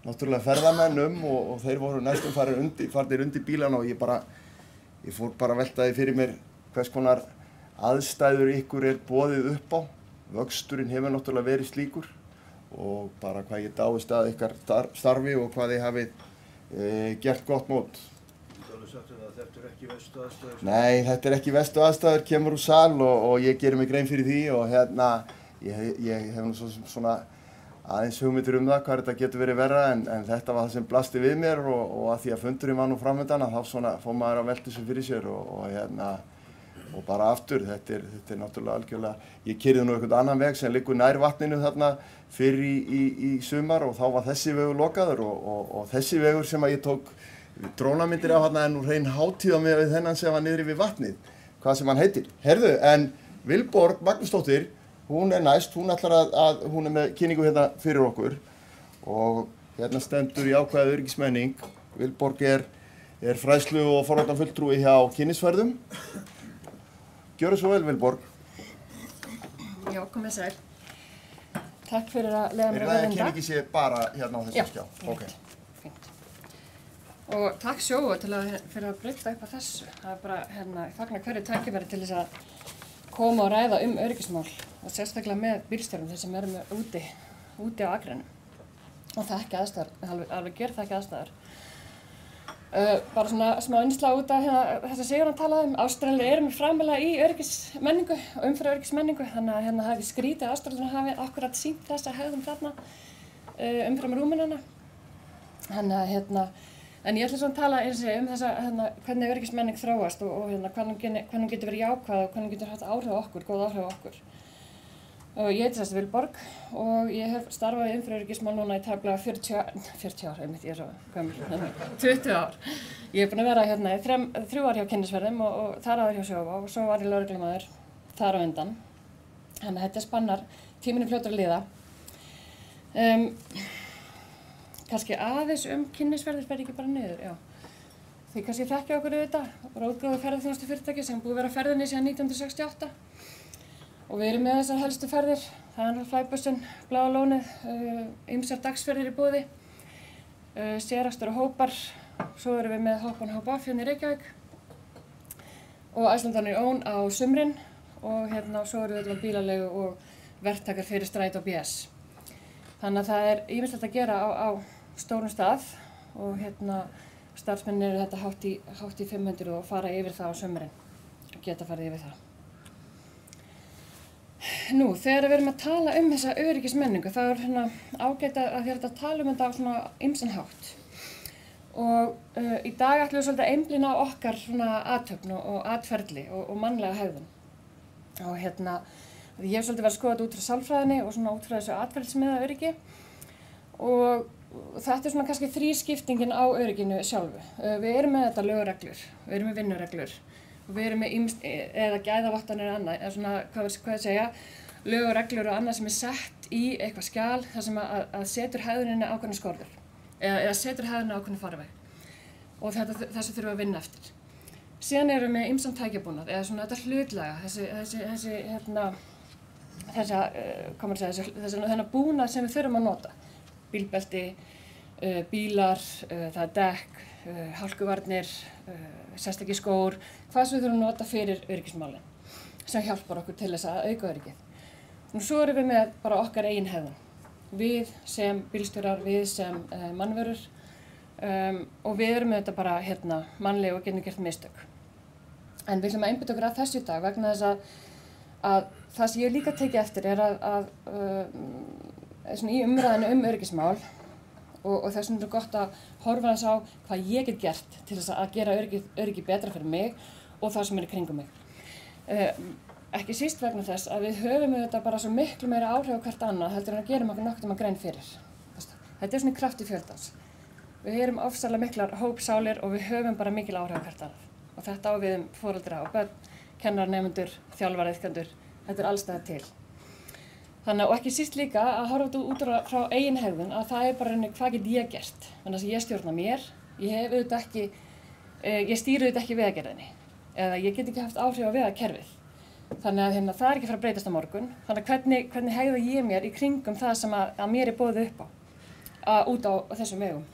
náttúrulega ferðamenn og þeir voru næstum farnir undir bílana og ég fór bara að velta því fyrir mér hvers konar aðstæður ykkur er boðið upp á. Vöxturinn hefur náttúrulega verið slíkur og bara hvað ég dáist að ykkar starfi og hvað þið hafið gert gott mót. Þú hefur sagt að þetta er ekki verstu aðstæður? Nei, þetta er ekki verstu aðstæður, kemur úr sal og ég gerir mig grein fyrir því og ég hef nú svona aðeins hugmyndir það hvað þetta getur verið verra en þetta var það sem blasti við mér og að því að fundurinn var nú framöndan þá svona fór maður að velta þessu fyrir sér og bara aftur, þetta er náttúrulega algjörlega, ég keyrði nú einhvern annan veg sem liggur nær vatninu þarna fyrir í sumar og þá var þessi vegur lokaður og þessi vegur sem að ég tók drónamyndir á hérna en úr hrein hátíð á mig við þennan sem var niðri við vatnið, hvað sem hann heitir. Herðu, en Vilborg Magnúsdóttir, hún næst, hún ætlar hún með kynningu hérna fyrir okkur og hérna stendur í ákvæði öryggismenning. Vilborg er fræðslu- og forvarnafulltrúi hjá Kynnisferðum. Gjörðu svo vel, Vilborg. Já, komið sæl. Takk fyrir að leiða mér að vera Er það að kynningi sé bara hérna á þessu skjá? Já, fínt. Og takk Sjóvá fyrir að breyta upp á þessu. Það er bara, ég fagna hverju tækifæri til þess að koma og ræða öryggismál og sérstaklega með bílstjórum þeir sem eru úti á akreinum. Og þekki aðstæður, alveg gjör þekki aðstæður. Bara svona smá innslag út af þess að Sigurðan talaði Ástralir eru með framalega í öryggismenningu og umfyrir öryggismenningu þannig að það hefði skrítið að Ástralir hafi akkurat sýnt þessa hegðun þarna umfram Rúmenana. En ég ætla svona að tala eins og þessa hvernig öryggismenning þróast og hvernig hún getur verið jákvæð og hvernig hún getur haft áhrif á okkur, góð áhrif á okkur. Ég heiti Vilborg og ég hef starfað í umferðaröryggismál núna í tæplega 40 ár, einmitt, ég er svo gömul, 20 ár. Ég er búin að vera hérna í 3 ár hjá Kynnisferðum og þar áður hjá Sjóvá og svo var ég lögreglumaður þar á undan. Þannig að þetta spannar tíminn fljótur að líða. Kannski aðeins Kynnisferðir fer ekki bara niður, já. Þið kannski þekkja okkur auðvitað, rótgróðu ferðaþjónustufyrirtæki sem búið að vera á ferðinni síðan 1968. Og við erum með þessar helstu ferðir, það er Flæbusinn, Bláa lónið, ýmsar dagsferðir í boði, sérakstur og hópar, svo erum við með hópan Hóp-Off hérna í Reykjavík og Iceland on your own á sumrin og svo erum við með bílalegu og verktakar fyrir strætó og BS. Þannig að það er ýmislegt að gera á stórum stað og starfsmennir eru þetta hátt í 500 og fara yfir það á sumrin og geta farið yfir það. Nú, þegar við erum að tala þessa öryggismenningu, þá er ágætt að þér að tala þetta á svona ýmsan hátt. Og í dag ætlum við svolítið að einblína á okkar svona athöfn og atferli og mannlega hegðun. Og ég hef svolítið verið að skoða þetta út frá sálfræðinni og svona út frá þessu atferlismiða öryggi. Og þetta er svona kannski þrískiptingin á örygginu sjálfu. Við erum með þetta lög og reglur, við erum með vinnureglur. Og við erum með eða gæðavottanir eða annað, eða svona, hvað segja, lög og reglur og annað sem sett í eitthvað skjal þar sem að setur hegðuninni ákveðna skorður eða setur hegðuninni ákveðna farveg. Og þessu þurfum við að vinna eftir. Síðan erum við með ýmsan tækjabúnað eða svona þetta hlutlæga, þennan búnað sem við þurfum að nota. Bílbelti, bílar, það er dekk, hálkuvarnir, sérstakir skór, hvað sem við þurfum að nota fyrir öryggismálin sem hjálpar okkur til þess að auka öryggið. Og svo erum við með bara okkar eigin hegðun. Við sem bílstjórar, við sem mannverur og við erum með þetta bara mannleg og getum gert mistök. En við ætlum að einbeita okkur að þessu í dag vegna þess að það sem ég líka tekið eftir er að svona í umræðinu öryggismál og þess vegna er gott að horfa þess á hvað ég get gert til þess að gera öryggi betra fyrir mig og það sem er í kringum mig. Ekki síst vegna þess að við höfum þetta bara svo miklu meira áhrif á hvert annað heldur en að gerum okkur nokkuð grein fyrir. Þetta er svona krafti fjöldans. Við erum ofsalega miklar hópsálir og við höfum bara mikil áhrif á hvert annað. Og þetta á við foreldra og börn, kennarar, nemendur, þjálfarar, iðkendur, þetta er alls staðar til. Þannig og ekki síst líka að horfa út frá eigin hegðun að það er bara hvað get ég gert. Þannig að ég stjórna mér, ég stýri auðvitað ekki vegagerðinni eða ég get ekki haft áhrif á vegakerfið. Þannig að það er ekki að fara að breytast á morgun. Þannig að hvernig hegða ég mér í kringum það sem að mér er boðið upp á út á þessum vegum.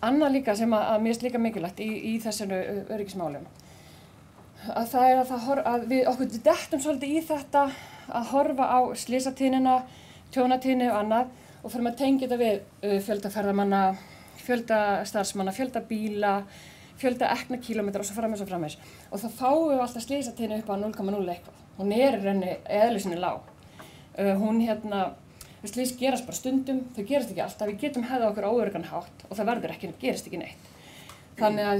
Annað líka sem að mér er líka mikilvægt í þessum öryggismálum að það er að við okkur dettum svolítið í þetta að horfa á slysatíðnina, tjónatíðni og annað og fyrir að tengja þetta við fjölda ferðamanna, fjölda starfsmanna, fjölda bíla, fjölda ekna kílómetra og svo framvegis. Og þá fáum við alltaf slysatíðni upp á 0,0 eitthvað. Hún er í rauninni eðli sinni lág. Slys gerast bara stundum, þau gerast ekki alltaf, við getum hegðað okkur á óöruggan hátt og það gerist ekki neitt. Þannig að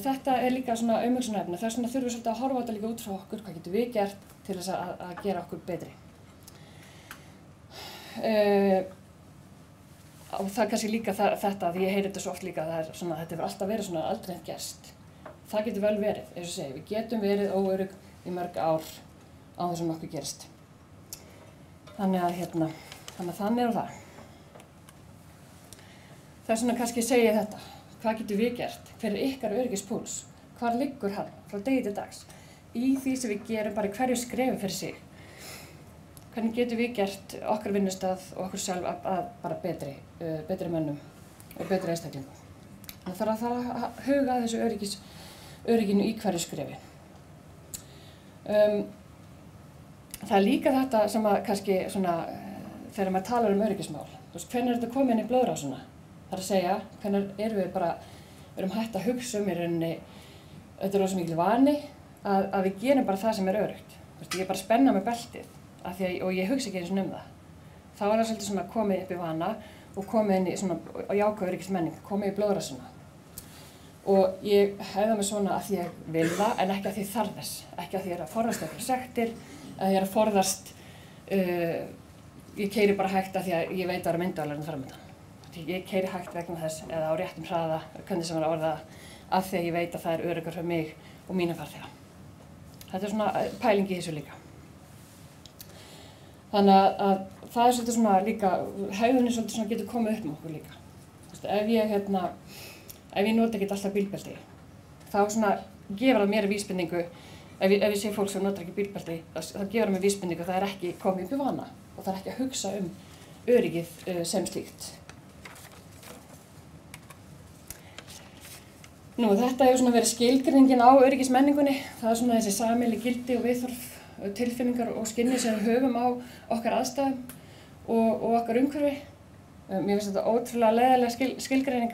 þetta er líka svona umhugsunarefni. Þess vegna þurfum við svolítið að horfa á þetta líka út frá okkur, hvað getum við gert til þess að gera okkur betri. og það kannski líka þetta, því ég heyri þetta svo oft líka, það svona, þetta hefur alltaf verið svona aldrei neitt gerst. Það getur vel verið, eins og segi, við getum verið óörugg í mörg ár á þess að nokkuð gerist. Þannig að þannig er það. Það er svona kannski að segja þetta, hvað getum við gert, hver er ykkar öryggispúls, hvar liggur hann frá degi til dags, í því sem við gerum bara hverju skrefi fyrir sig. Hvernig getum við gert okkar vinnustað og okkur sjálf að bara betri mönnum og betri einstaklingum. Það þarf að huga að þessu örygginu í hverju skrefi. Það er líka þetta sem að kannski svona, þegar maður talar öryggismál, hvernig er þetta komið inn í blóðrásina? Það er að segja, hvernig erum við erum hætt að hugsa í rauninni, þetta er rosa mikil vani, að við gerum bara það sem er öruggt. Ég er bara að spenna með beltið. Og ég hugsa ekki eins og það. Þá er það svolítið svona komið upp í vana og komið inn í svona jákvæð öryggismenning, komið í blóðrásina. Og ég hegða mig svona að því ég vil það, en ekki að því ég þarf þess. Ekki að því ég er að forðast eitthvað sektir, að ég er að forðast, ég keyri bara hægt að því að ég veit að það eru myndavélar framundan. Ég keyri hægt vegna þess, eða á réttum hraða, hvernig sem er að orða það, að því að ég veit að það er öruggar fyrir mig og mína farþega. Þetta er svona pæling í þessu líka. Þannig að það er svolítið svona líka, hegðunin svolítið svona getur komið upp með okkur líka. Ef ég nota ekki alltaf bílbelti, þá svona gefur það mér vísbendingu, ef ég sé fólk sem notar ekki bílbelti, þá gefur það mér vísbendingu að það er ekki komið upp í vana og það er ekki að hugsa öryggið sem slíkt. Þetta hefur svona verið skilgreiningin á öryggismenningunni, það er svona þessi sameiginlegu gildi og viðhorf, tilfinningar og skynni sem við höfum á okkar aðstæðum og okkar umhverfi. Mér finnst þetta ótrúlega leiðinleg skilgreining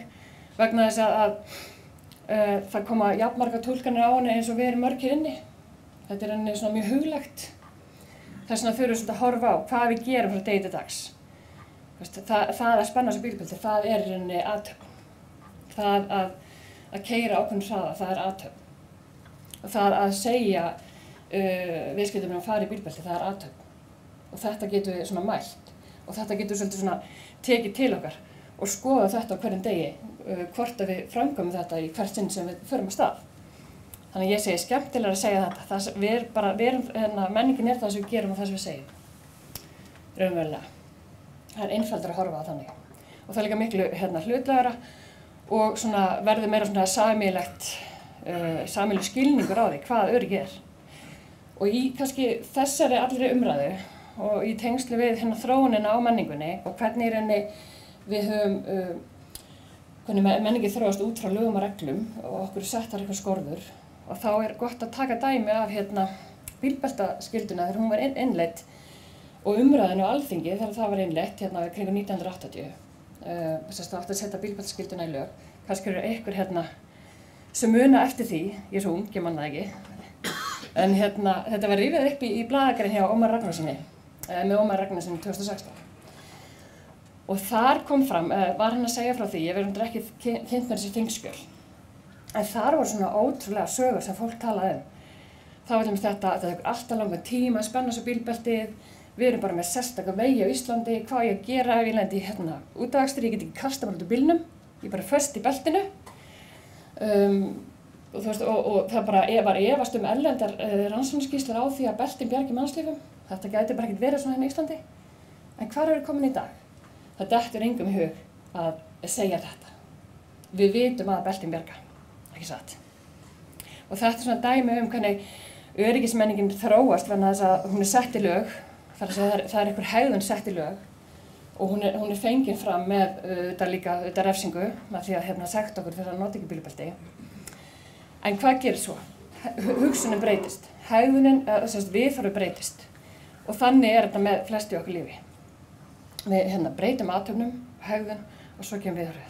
vegna þess að það koma jafnmargar túlkanir á henni eins og við erum mörg hér inni. Þetta er henni svona mjög huglegt. Þess vegna þurfum við að horfa á hvað við gerum frá degi til dags. Það að spenna sig bílbelti, það er henni athöfn. Það að keyra ákveðnum hraða, það er athöfn. Og það að segja viðskiptum að fara í bílbelti, það er athöfn. Og þetta getum við svona mælt. Og þetta getum við svolítið svona tekið til okkar og skoða þetta á hverjum degi, hvort að við framkvæmum þetta í hvert sinn sem við förum af stað. Þannig að ég segi skemmtilega að segja þetta. Menningin er það sem við gerum og það sem við segjum. Raunverulega. Það er einfaldara að horfa á þannig. Og það er líka miklu hlutlægara og svona verður meira svona sameiginlegur skilningur á því hvað öryggi er. Og í kannski þessari allri umræðu og í tengslu við þróunina á menningunni og hvernig við höfum, hvernig menningin þróast út frá lögum og reglum og okkur settar eitthvað skorður. Og þá er gott að taka dæmi af bílbeltaskylduna þegar hún var innleidd og umræðinu á Alþingi þegar það var innleitt kringum 1980. Það átti að setja bílbeltaskylduna í lög. Kannski eru einhver sem muna eftir því, ég er svo ung, ég man það ekki. En þetta var rifið upp í blaðagrein hjá Ómari Ragnarssoni, með Ómari Ragnarssoni 2016. Og þar kom fram, var hann að segja frá því, ég verður ekki kynnt með þessi þingskjöl. En þar voru svona ótrúlega sögur sem fólk talaði Það var þetta tekur alltaf langan tíma að spenna svo bílbeltið. Við erum bara með sérstaka vegi á Íslandi. Hvað ég að gera ef ég lendi í útavakstri? Ég get ekki kasta mér út úr bílnum. Ég er bara föst í beltinu. Og það bara var efast erlendar rannsóknarskýrslur á því að beltin bjargi mannslífum. Þetta gæti bara ekkert verið svona hérna í Íslandi. En hvar eru komin í dag? Það dettur engum í hug að segja þetta. Við vitum að beltin bjarga, ekki satt. Og þetta er svona dæmi hvernig öryggismenningin þróast vegna þess að hún sett í lög. Það er einhver hegðun sett í lög og hún er fengin fram með þetta refsingu með því að sekt okkur fyrir að nota ekki bílbelti. En hvað gerir svo? Hugsunin breytist, hegðunin, viðhorfið breytist og þannig er þetta með flest í okkar lífi. Við breytum athöfnum, hegðun og svo kemur viðhorfið.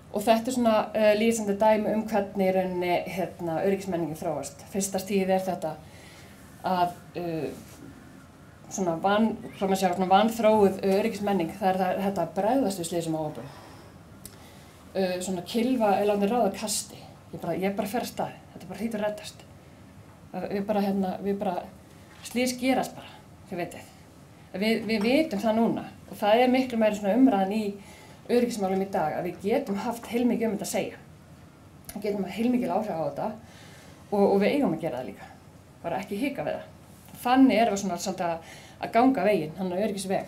Og þetta er svona lýsandi dæmi hvernig í rauninni öryggismenningin þróast. Fyrsta stigið er þetta að svona vanþróuð öryggismenning, það er þetta að bregðast við slysum á óhappum. Svona kylfa eða látið ráða kasti. Ég bara fer af stað, þetta bara hlýtur að reddast. Við bara slys gerast bara, þið vitið. Við vitum það núna og það er miklu meira svona umræðan í öryggismálum í dag að við getum haft heilmikið þetta að segja. Við getum haft heilmikið áhrif á þetta og við eigum að gera það líka. Bara ekki hika við það. Þannig erum við svona svolítið að ganga veginn, hann á öryggisveg.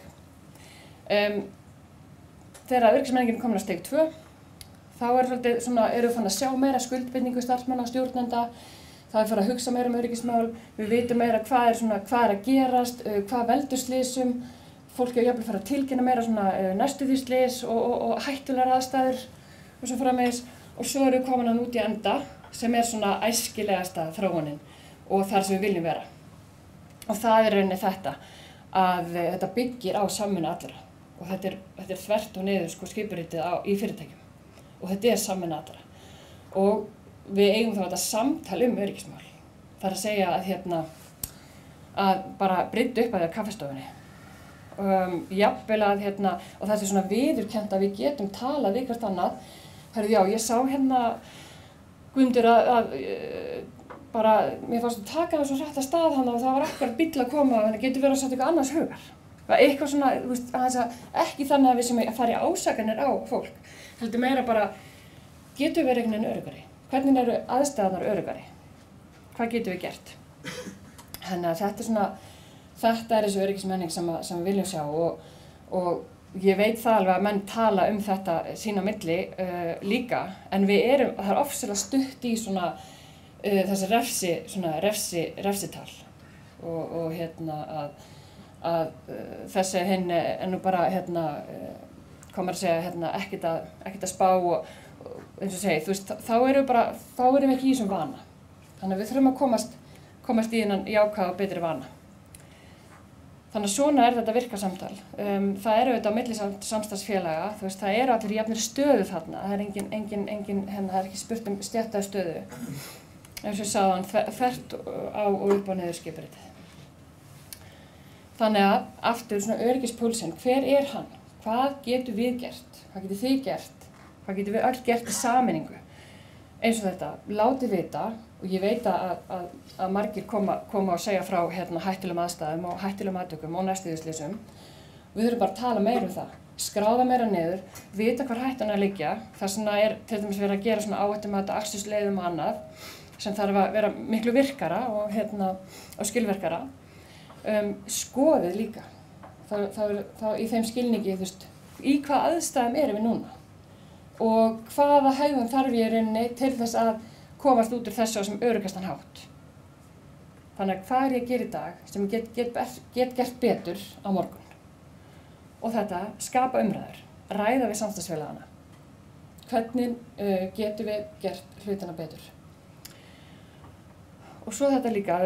Þegar öryggismenningin er komin að stig 2, þá erum við fann að sjá meira skuldbindningu starfsmanna og stjórnenda. Það er farið að hugsa meira öryggismál, við vitum meira hvað er að gerast, hvað veldur slysum. Fólk er jafnvel farið að tilkynna meira næstu því slys og hættulegar aðstæður og svo framvegis. Og svo erum við komin út í enda sem er svona æskilegasta þróunin og þar sem við viljum vera. Og það er rauninni þetta, að þetta byggir á samvinnu allra. Og þetta er þvert og niður skipuritið í fyrirtækjum. Og þetta er samvinna allra. Og við eigum þá þetta samtal öryggismál. Það er að segja að bara brydda upp að það kaffistofunni. Jafnvel að og það er svona viðurkennt að við getum talað við hvert annað. Herðu, já, ég sá Guðmundur bara, mér fannst að taka það svo hratt að stað og það var akkúrat bíll að koma, þannig getur verið að setja eitthvað annars hugar. Eitthvað svona, ekki þannig að við sem að fara í ásakanir á fólk. Heldur meira bara, getum við verið einhvern veginn öruggari? Hvernig eru aðstæðurnar öruggari? Hvað getum við gert? Þannig að þetta er þessi öryggismenning sem við viljum sjá og ég veit það alveg að menn tala þetta sín á milli líka, en það er ofsalega stutt í þessi refsital og að þessi hinn er nú bara komur að segja ekkert að spá og eins og segi, þú veist, þá erum við ekki í þessum vana. Þannig að við þurfum að komast í þennan jákvæða og betri vana. Þannig að svona er þetta virkasamtal. Það eru auðvitað á milli samstarfsfélaga, þú veist, það eru allir í jafnri stöðu þarna. Það er engin það er ekki spurt stéttaða stöðu. Eins og ég sagði hann, þvert á og upp á niður skipuritið. Þannig að, aftur svona öryggispúlsinn, hver er hann? Hvað getum við gert? Hvað getur þið gert? Hvað getum við öll gert í sameiningu? Eins og þetta, látið vita, og ég veit að margir koma og segja frá hættulegum aðstæðum og hættulegum atvikum og næstuðslysum. Við þurfum bara að tala meira um það, skráða meira niður, vita hvar hættan að liggja. Þess vegna er til dæmis verið að gera svona áhættumat, akstursleiðum og annað, sem þarf að vera miklu virkara og skilvirkara. Skoðið líka, þá í þeim skilningi, þú veist, í hvað aðstæðum erum við núna og hvaða hegðun þarf ég í rauninni til þess að komast út úr þessu á sem öruggastan hátt. Þannig að hvað er ég að gera í dag sem get gert betur á morgun. Og þetta, skapa umræður, ræða við samstarfsfélagana. Hvernig getum við gert hlutina betur? Og svo þetta líka,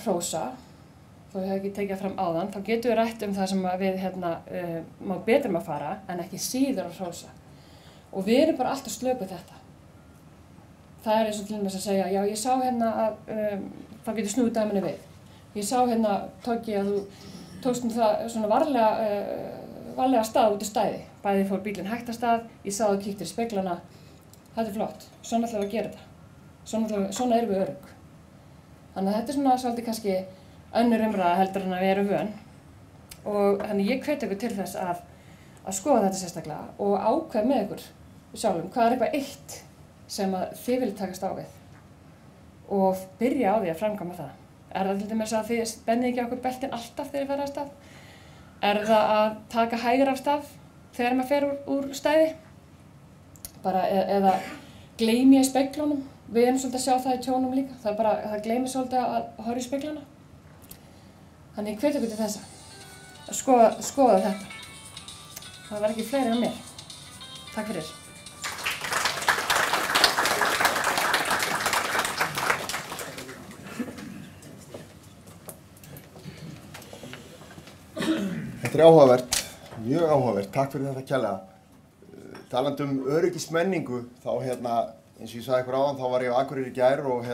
hrósa. Þó ég hef ekki tekið fram áðan, þá getum við rætt það sem við má betur að fara en ekki síður að hrósa. Og við erum bara alltaf slökuð þetta. Það er eins og til dæmis að segja, já ég sá að þá getur snúið dæminni við. Ég sá Toggi að þú tókst það svona varlega stað út í stæði. Bæði fór bílinn hægt af stað, ég sá þú kíktir í speglana. Þetta er flott, svona ætlum við að gera þetta. Svona erum við örugg. Þannig að þetta er svona svolítið kannski önnur umræða heldur en að við erum vön. Og þannig ég hvet ykkur til þess að skoða þetta sérstaklega og ákveða með ykkur sjálfum hvað er eitthvað eitt sem að þið viljið takast á við og byrja á því að framkvæma það. Er það til dæmis að þið spennið ekki okkur beltin alltaf þegar þið ferð af stað? Er það að taka hægra af stað þegar maður fer úr stæði? Bara eða gleymi í speglunum? Við erum svolítið að sjá það í tjónum líka. Það gleymi svolítið að horfa í speglana. Þannig ég hvet ykkur til þessa að skoða þetta. Það var ekki fleiri en mér. Takk fyrir. Þetta er áhugavert, mjög áhugavert. Takk fyrir þetta kærlega. Talandi öryggismenningu, þá eins og ég sagði ykkur áðan, þá var ég á Akureyri í gær og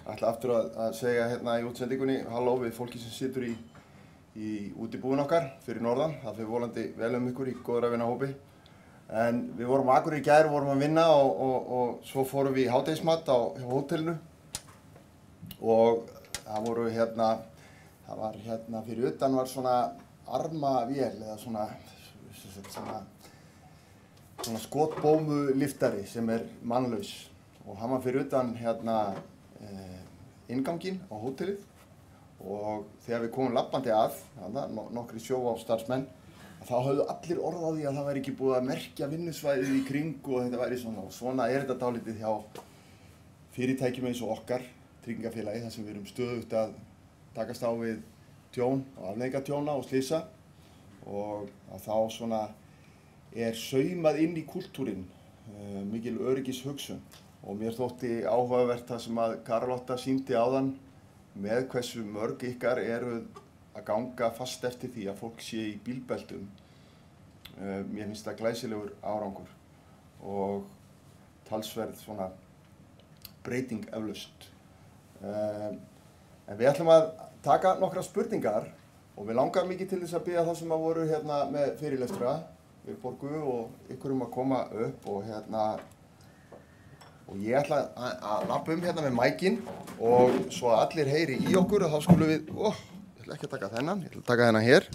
ætla aftur að segja í útsendingunni halló við fólki sem situr í útibúin okkar fyrir norðan. Það fer volandi vel ykkur í góðra vinahópi. En við vorum á Akureyri í gær, vorum að vinna og svo fórum við í hádegismat á hótelinu og það voru það Það var hérna fyrir utan var svona armavél eða svona skotbómuliftari sem mannlaus og hann var fyrir utan hérna innganginn á hótelið og þegar við komum labbandi að, nokkri sjóvá-starfsmenn, þá höfðu allir orð á því að það væri ekki búið að merkja vinnusvæðið í kring og þetta væri svona. Og svona þetta dálítið hjá fyrirtækjum eins og okkar, tryggingafélagi, þar sem við erum stöðugt að takast á við tjón og afleiðingatjóna og slysa og að þá svona saumað inn í kúltúrinn mikil öryggishugsun og mér þótti áhugavert það sem að Karlotta sýndi áðan með hversu mörg ykkar eru að ganga fast eftir því að fólk sé í bílbeltum. Mér finnst það glæsilegur árangur og talsverð svona breyting eflaust. En við ætlum að taka nokkra spurningar og við langar mikið til þess að biðja þá sem að voru hérna með fyrirlestra, Vilborgu og ykkur að koma upp og ég ætla að labba hérna með mækinn og svo að allir heyri í okkur og þá skulum við, ég ætla ekki að taka þennan, ég ætla að taka þennan hér.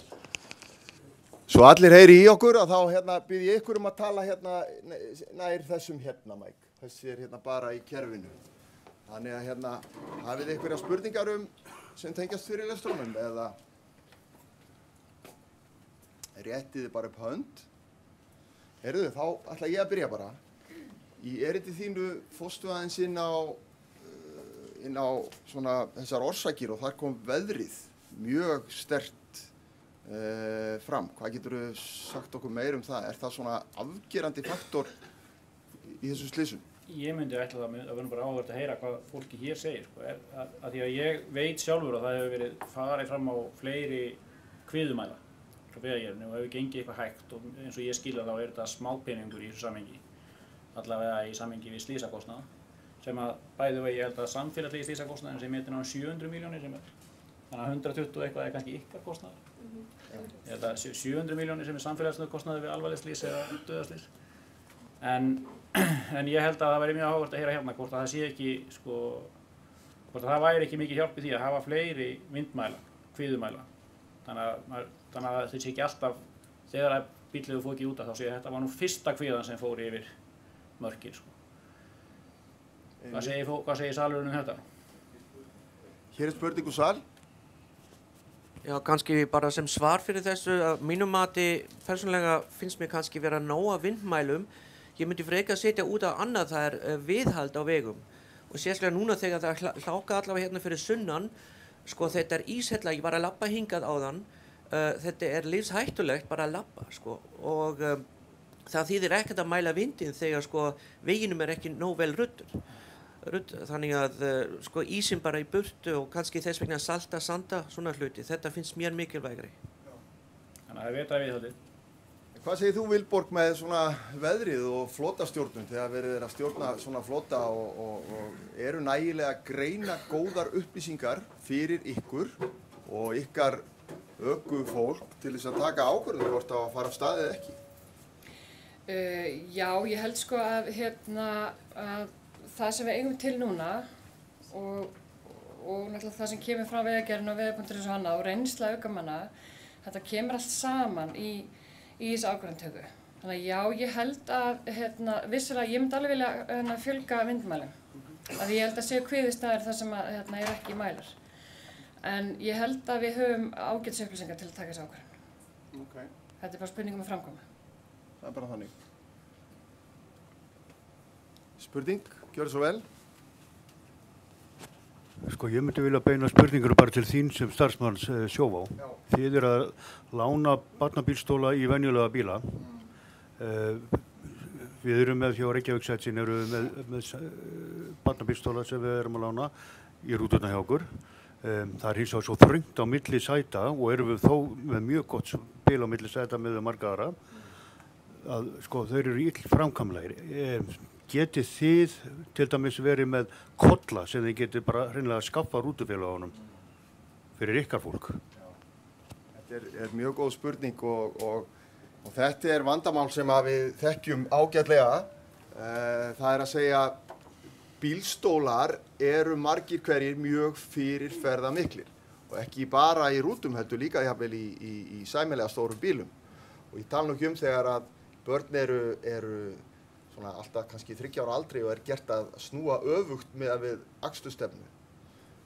Svo allir heyri í okkur og þá hérna bið ég ykkur að tala hérna nær þessum hérna mæk. Þessi hérna bara í kerfinu. Þannig að hérna hafið þið einhverja spurningar sem tengjast fyrirlestrunum eða réttið þið bara upp hönd. Heyrðu, þá ætla ég að byrja bara. Í erindi þínu fórstu aðeins inn á svona þessar orsakir og þar kom veðrið mjög sterkt fram. Hvað geturðu sagt okkur meir það? Er það svona afgerandi faktor í þessum slysum? Ég myndi ætla það að vera bara áhugavert að heyra hvað fólki hér segir. Af því að ég veit sjálfur að það hefur verið farið fram á fleiri kviðumæla frá Vegagerðinni og hefur gengið eitthvað hægt og eins og ég skilja þá þetta smápeningur í þessu samhengi. Allavega í samhengi við slysakostnaða sem að bæði og ég held að samfélagslegi slysakostnaðin sem metin á 700 milljónir sem þannig að 120 eitthvað kannski ykkar kostnaður. Ég held að 700 milljónir sem samfélagslega kostnaður við alvarleg slys eða dauðaslys. En ég held að það væri mjög áhugavert að heyra hérna hvort að það sé ekki hvort að það væri ekki mikið hjálp í því að hafa fleiri vindmæla, kviðumæla. Þannig að þau sé ekki alltaf þegar að bíllegu fór ekki út af þá sé þetta var nú fyrsta kviðan sem fór yfir mörkin. Hvað segir salurinn þetta? Hér spurning úr sal. Já, kannski bara sem svar fyrir þessu að mínum mati persónulega finnst mér kannski vera nóg af vindmælum. Ég myndi frekar setja út á annað, það viðhald á vegum. Og sérstaklega núna þegar það hláka allavega hérna fyrir sunnan, þetta íshella, ég var að labba hingað áðan, þetta lífshættulegt bara að labba, og það þýðir ekkert að mæla vindinn þegar veginum ekki nóg vel ruddur. Þannig að ísinn bara í burtu og kannski þess vegna salta, sanda, svona hluti. Þetta finnst mér mikilvægri. Þannig að það vita viðhaldið. Hvað segir þú, Vilborg, með svona veðrið og flotastjórnun þegar verið að stjórna svona flota og eru nægilega að greina góðar upplýsingar fyrir ykkur og ykkar ökufólk til þess að taka ákvörðun hvort að fara af stað eða ekki? Já, ég held að það sem við eigum til núna og náttúrulega það sem kemur frá Vegagerðinni og Vegapunkturinn og annað og reynsla aukamanna, þetta kemur allt saman í þessu ákvörðunartöku. Þannig að já, ég held að vissulega, ég myndi alveg vilja fjölga vindmælum. Af því ég held að séu kviðustæðir þar sem er ekki mælar. En ég held að við höfum ágætis upplýsingar til að taka þessu ákvörðun. Okay. Þetta bara spurning að framkoma. Það bara þannig. Spurning, gjörðu svo vel. Ég myndi vilja beina spurningur bara til þín sem starfsmanns Sjóvá. Þið að lána barnabílstóla í venjulega bíla. Við erum með hjá Reykjavík-Setsin með barnabílstóla sem við erum að lána í rúturnar hjá okkur. Það hins vegar svo þröngt á milli sæta og erum við þó með mjög gott bíl á milli sæta með marga aðra. Þau eru ill framkvæmlegir. Getið þið til dæmis verið með kolla sem þið getið bara hreinlega að skaffa rútufélagunum fyrir ykkar fólk? Þetta mjög góð spurning og þetta vandamál sem við þekkjum ágætlega. Það að segja bílstólar eru margir hverjir mjög fyrirferðamiklir og ekki bara í rútum heldur líka jafnvel í sæmilega stórum bílum. Og ég tala nú ekki þegar að börn eru svona alltaf kannski 30 ára aldri og gert að snúa öfugt með við akstursstefnu.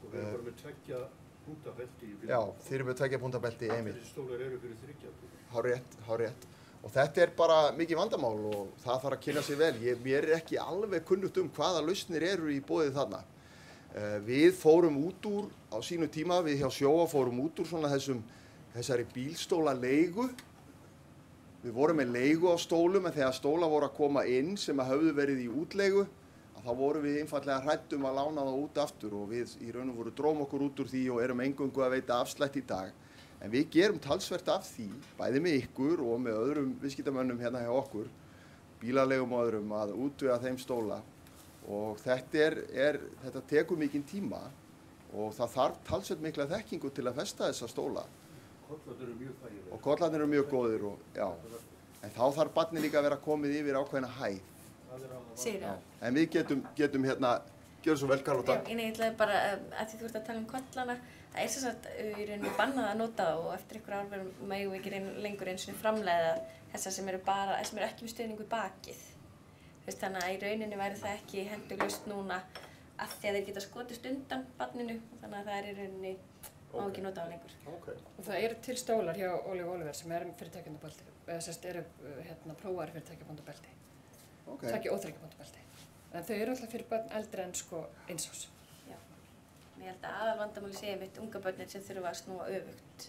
Og við erum bara með 2 puntabelti í bílum. Já, þeir eru með 2 puntabelti einmitt. Þessi stólar eru fyrir 30. Hárrétt. Og þetta bara mikið vandamál og það þarf að kynna sig vel. Mér ekki alveg kunnugt hvaða lausnir eru í boði þarna. Við fórum út úr á sínu tíma, við hjá Sjóvá fórum út úr svona þessari bílstólaleigu. Við vorum með leigu á stólum en þegar stólar voru að koma inn sem höfðu verið í útleigu, þá vorum við einfallega hrædd að lána það út aftur og við í raun og veru dróum okkur út úr því og erum eingöngu að veita afslætt í dag. En við gerum talsvert af því, bæði með ykkur og með öðrum viðskiptamönnum hérna hjá okkur, bílalegum og öðrum, að útvega þeim stóla. Og þetta tekur mikinn tíma og það þarf talsvert mikla þekkingu til að festa þessa stóla. Kollarnir eru mjög þægilegir. Og kollarnir eru mjög góðir og já. En þá þarf barnið líka að vera komið yfir ákveðna hæð. Sigurður. En við getum hérna, gjörðu svo vel Karlóta. Já, ég ætlaði bara að því þú ert að tala kollana, það sem sagt í rauninni bannað að nota það og eftir einhver ár megum við ekki lengur eins og framleiða þessar sem eru ekki með stuðning við bakið. Þannig að í rauninni væri það ekki hentuglaust núna af því að þeir geta skotist undan barninu, þannig að það í rauninni má ekki nota það lengur. Og það eru til stólar hjá Olive Oliver sem eru fyrirtækjabandabelti, eða sérst eru prófaðir fyrirtækjabandabelti, 2 og 3 bandabelti. En þau eru alltaf fyrir börn eldri en 1 árs. Já, ég held að aðalvandamáli sé einmitt unga börnin sem þurfa að snúa öfugt.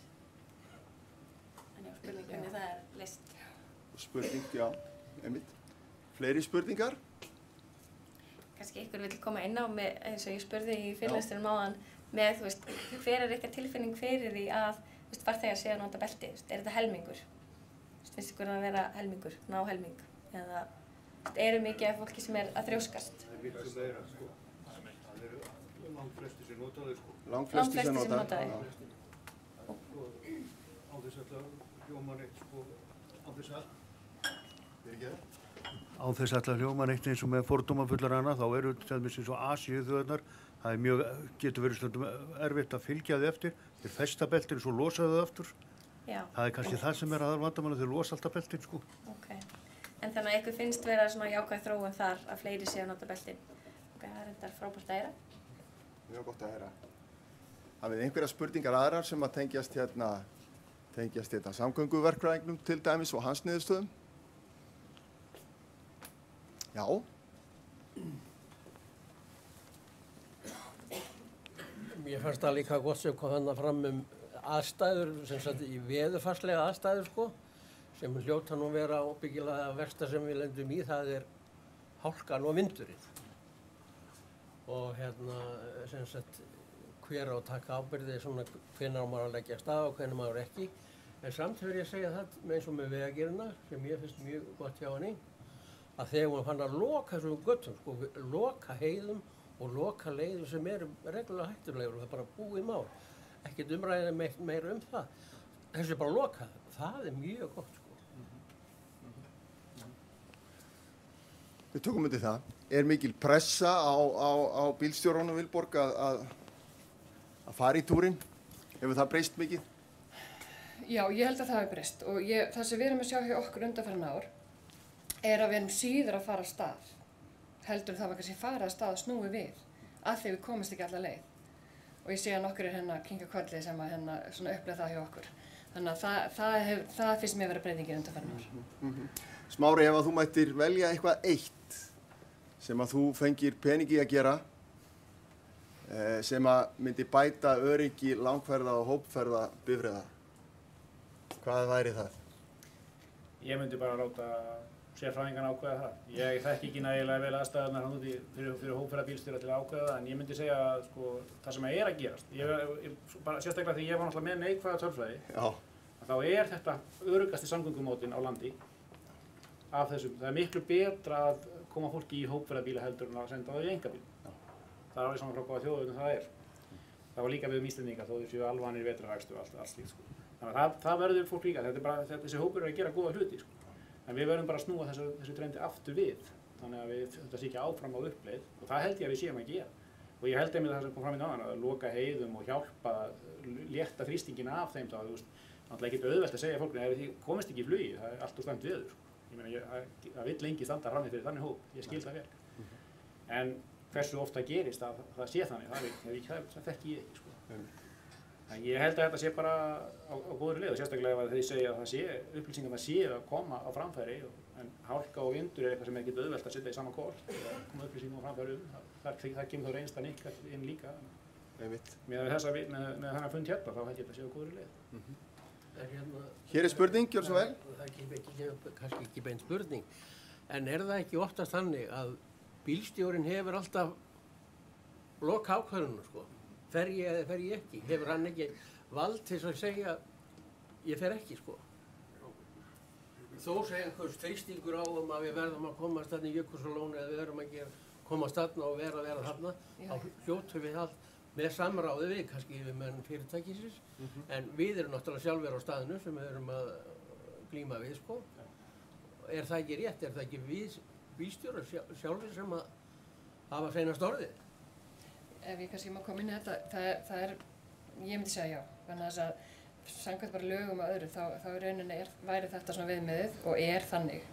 Þannig að spurning hvernig það leyst. Spurning, já, einmitt. Fleiri spurningar? Kannski ykkur vill koma inn á með, eins og ég spurði í fyrirlestunum áðan, með, hver ykkar tilfinning fyrir því að farþegar séu að nota belti? Þetta helmingur? Finnst ykkur að vera helmingur, ná helming? Eða eru mikið af fólki sem að þrjóskast? Það miklu meira, Það eru langflestir sem nota þau, Langflestir sem nota þau? Á þess að hljóma neitt, á þess að hljóma neitt eins og með fordómafullar hana, þá eru til dæmis eins og Asíuþjóðirnar. Það getur verið stundum erfitt að fylgja þið eftir. Þeir festa beltin svo losa þau aftur. Já. Það kannski það sem aðalvandamáli, þeir losa alltaf beltin, Ok. En þannig að ykkur finnst vera svona jákvæð þróun þar að fleiri séu að nota beltin. Ok, það reyndar frábært að heyra. Mjög gott að heyra. Hafið einhverja spurningar aðrar sem að tengjast samgönguverkfræðingnum til dæmis og hans niðurstöðum? Já. Mér fannst það líka gott sem kom þarna fram aðstæður, sem sagt í veðurfarslega aðstæður sem hljóta nú vera ábyggilega versta sem við lendum í, það hálkan og vindurinn. Og sem sagt hver á að taka ábyrgði svona hvenær á maður að leggja af stað og hvenær maður ekki. En samt verð ég að segja það eins og með Vegagerðina, sem ég finnst mjög gott hjá henni, að þegar hún fann að loka þessum göttum, loka heiðum og loka leiðum sem eru reglulega hættulegur og það bara búið mál. Ekkert umræðið meira það. Þessu bara lokað, það mjög gott, Við tökum undir það. Mikil pressa á bílstjórunum Vilborg að fara í túrin? Hefur það breyst mikið? Já, ég held að það hefur breyst og það sem við erum að sjá hjá okkur undanfarin ár að við erum síður að fara af stað. Heldur það var kannski fara af stað og snúi við af því við komumst ekki alla leið. Og ég sé að nokkur kinka kolli sem að svona upplega það hjá okkur. Þannig að það finnst mér að vera breytingin undanfarin ár. Smári, ef þú mættir velja eitthvað eitt sem að þú fengir peningi að gera sem að myndi bæta öryggi langferða og hópferða bifreiða, hvað væri það? Ég myndi bara láta sérfræðingarna ákveða það. Ég þekki ekki nægilega vel aðstæðurnar hann úti fyrir hópferðabílstjóra til að ákveða það, en ég myndi segja að það sem að gerast, sérstaklega því ég var náttúrulega með neikvæða tölfræði, þá þetta öruggasti samgöngumótinn á landi af þessum. Það miklu betra að koma fólki í hópferðabíla heldur en að senda það í einkabíl. Það alveg saman frá hvaða þjóðum það Það var líka við Íslendinga þó þeir séu alvanir vetrarvextu og allt slíkt. Þannig að það verður fólk líka. Þessi hópur að gera góða hluti. En við verðum bara að snúa þessu trendi aftur við. Þannig að þetta sé ekki áfram á uppleið og það held ég að við séum að gera. Og ég held einmitt það sem kom fram í náðan að loka heiðum og hjálpa létta þrýstingin af þeim þá, þú veist, náttúrulega ekkert auðvelt að segja fólkinu ef þið komist ekki í flugi, það er allt úr slæmt veður. Ég meina, það vill lengi standa frammi fyrir þannig hóp, ég skil það vel. En hversu oft það gerist að það sé þannig, það þekki ég ekki, sko. En ég held að þetta sé bara á góðri leið og sérstaklega ef þeir segja að það sé, upplýsingarnar séu að koma á framfæri en hálka og vindur er eitthvað sem er ekkert auðvelt að setja í sama kort og koma upplýsingum á framfæri það kemur þá reynslan ykkar inn líka. Með þennan fund hérna þá held ég að þetta sé á góðri leið. Hér er spurning, gjör svo vel. Það er kannski ekki beint spurning, en er það ekki oftast þannig að bílstjórinn hefur alltaf loka ákvörðunum, sko? Fer ég eða fer ég ekki? Hefur hann ekki vald til að segja ég fer ekki, sko? Þó segja einhvers þrýstingur á að við verðum að komast þarna í Jökulsárlóni eða við verðum að komast þarna og vera þarna, þá hljótum við allt með samráði við, kannski við menn fyrirtækisins, en við erum náttúrulega sjálfur á staðinu sem við erum að glíma við, sko. Er það ekki rétt? Er það ekki við bílstjórar sjálfur sem að hafa seinast orðið? Ef ég kannski má koma inn í þetta, það er, ég myndi segja já, þannig að þess að samkvæmt bara lögum og öðru, þá í rauninni væri þetta svona viðmiðið og er þannig.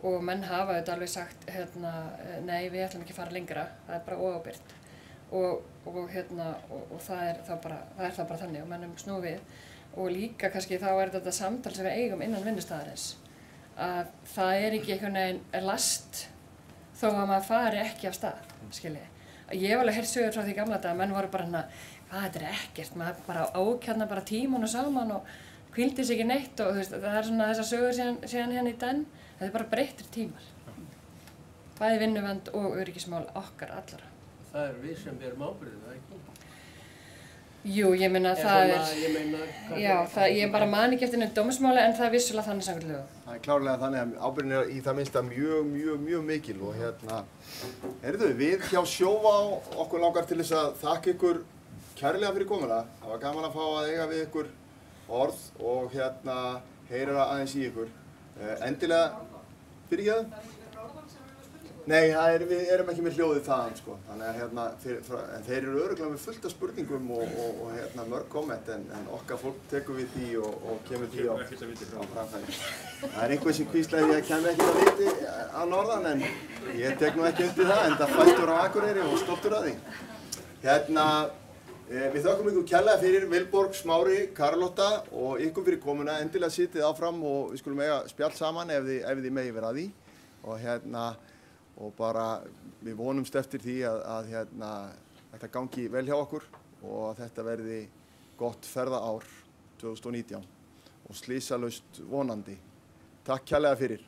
Og menn hafa þetta alveg sagt, nei, við ætlum ekki að fara lengra, það er bara óábyrgt. Og það er þá bara þannig og mennum snúið við. Og líka kannski þá er þetta samtal sem við eigum innan vinnustæðarins, að það er ekki einhvern veginn last þó að maður fari ekki af stað, skiljið. Ég hef alveg heyrt sögur frá því gamla daga, menn voru bara hvað þetta er ekkert, maður bara ákjarnar bara tímunum saman og hvíldi sig ekki neitt og þú veist, það er svona þessar sögur síðan hérna í den, þetta er bara breyttir tímar. Bæði vinnuvernd og öryggismál okkar allra. Það er við sem berum ábyrgðina, það ekki? Jú, ég meina það ég bara man ekki eftir neitt dómsmáli en það er vissulega þannig samkvæmt lögum. Það er klárlega þannig að ábyrgðin er í það minnsta mjög mikil og við hjá Sjóvá okkur langar til þess að þakka ykkur kærlega fyrir komuna. Það var gaman að fá að eiga við ykkur orð og heyra aðeins í ykkur. Endilega, fyrirgefðu? Nei, við erum ekki með hljóðið þaðan, sko. Þannig að en þeir eru örugglega með fullt af spurningum og mörg komment en okkar fólk tekur við því og kemur því á framfæri. Það er einhver sem hvíslaði ég kemur ekkert að viti á norðan en ég tek nú ekki undir það en það fættur á Akureyri og stoltur að því. Við þökkum ykkur kærlega fyrir Vilborg, Smári, Karlotta og ykkur fyrir komuna. Endilega sitið áfram og við skulum eiga spjall saman ef þið megi vera að því. Og bara við vonumst eftir því að þetta gangi vel hjá okkur og að þetta verði gott ferðaár 2019 og slysalaust vonandi. Takk kærlega fyrir.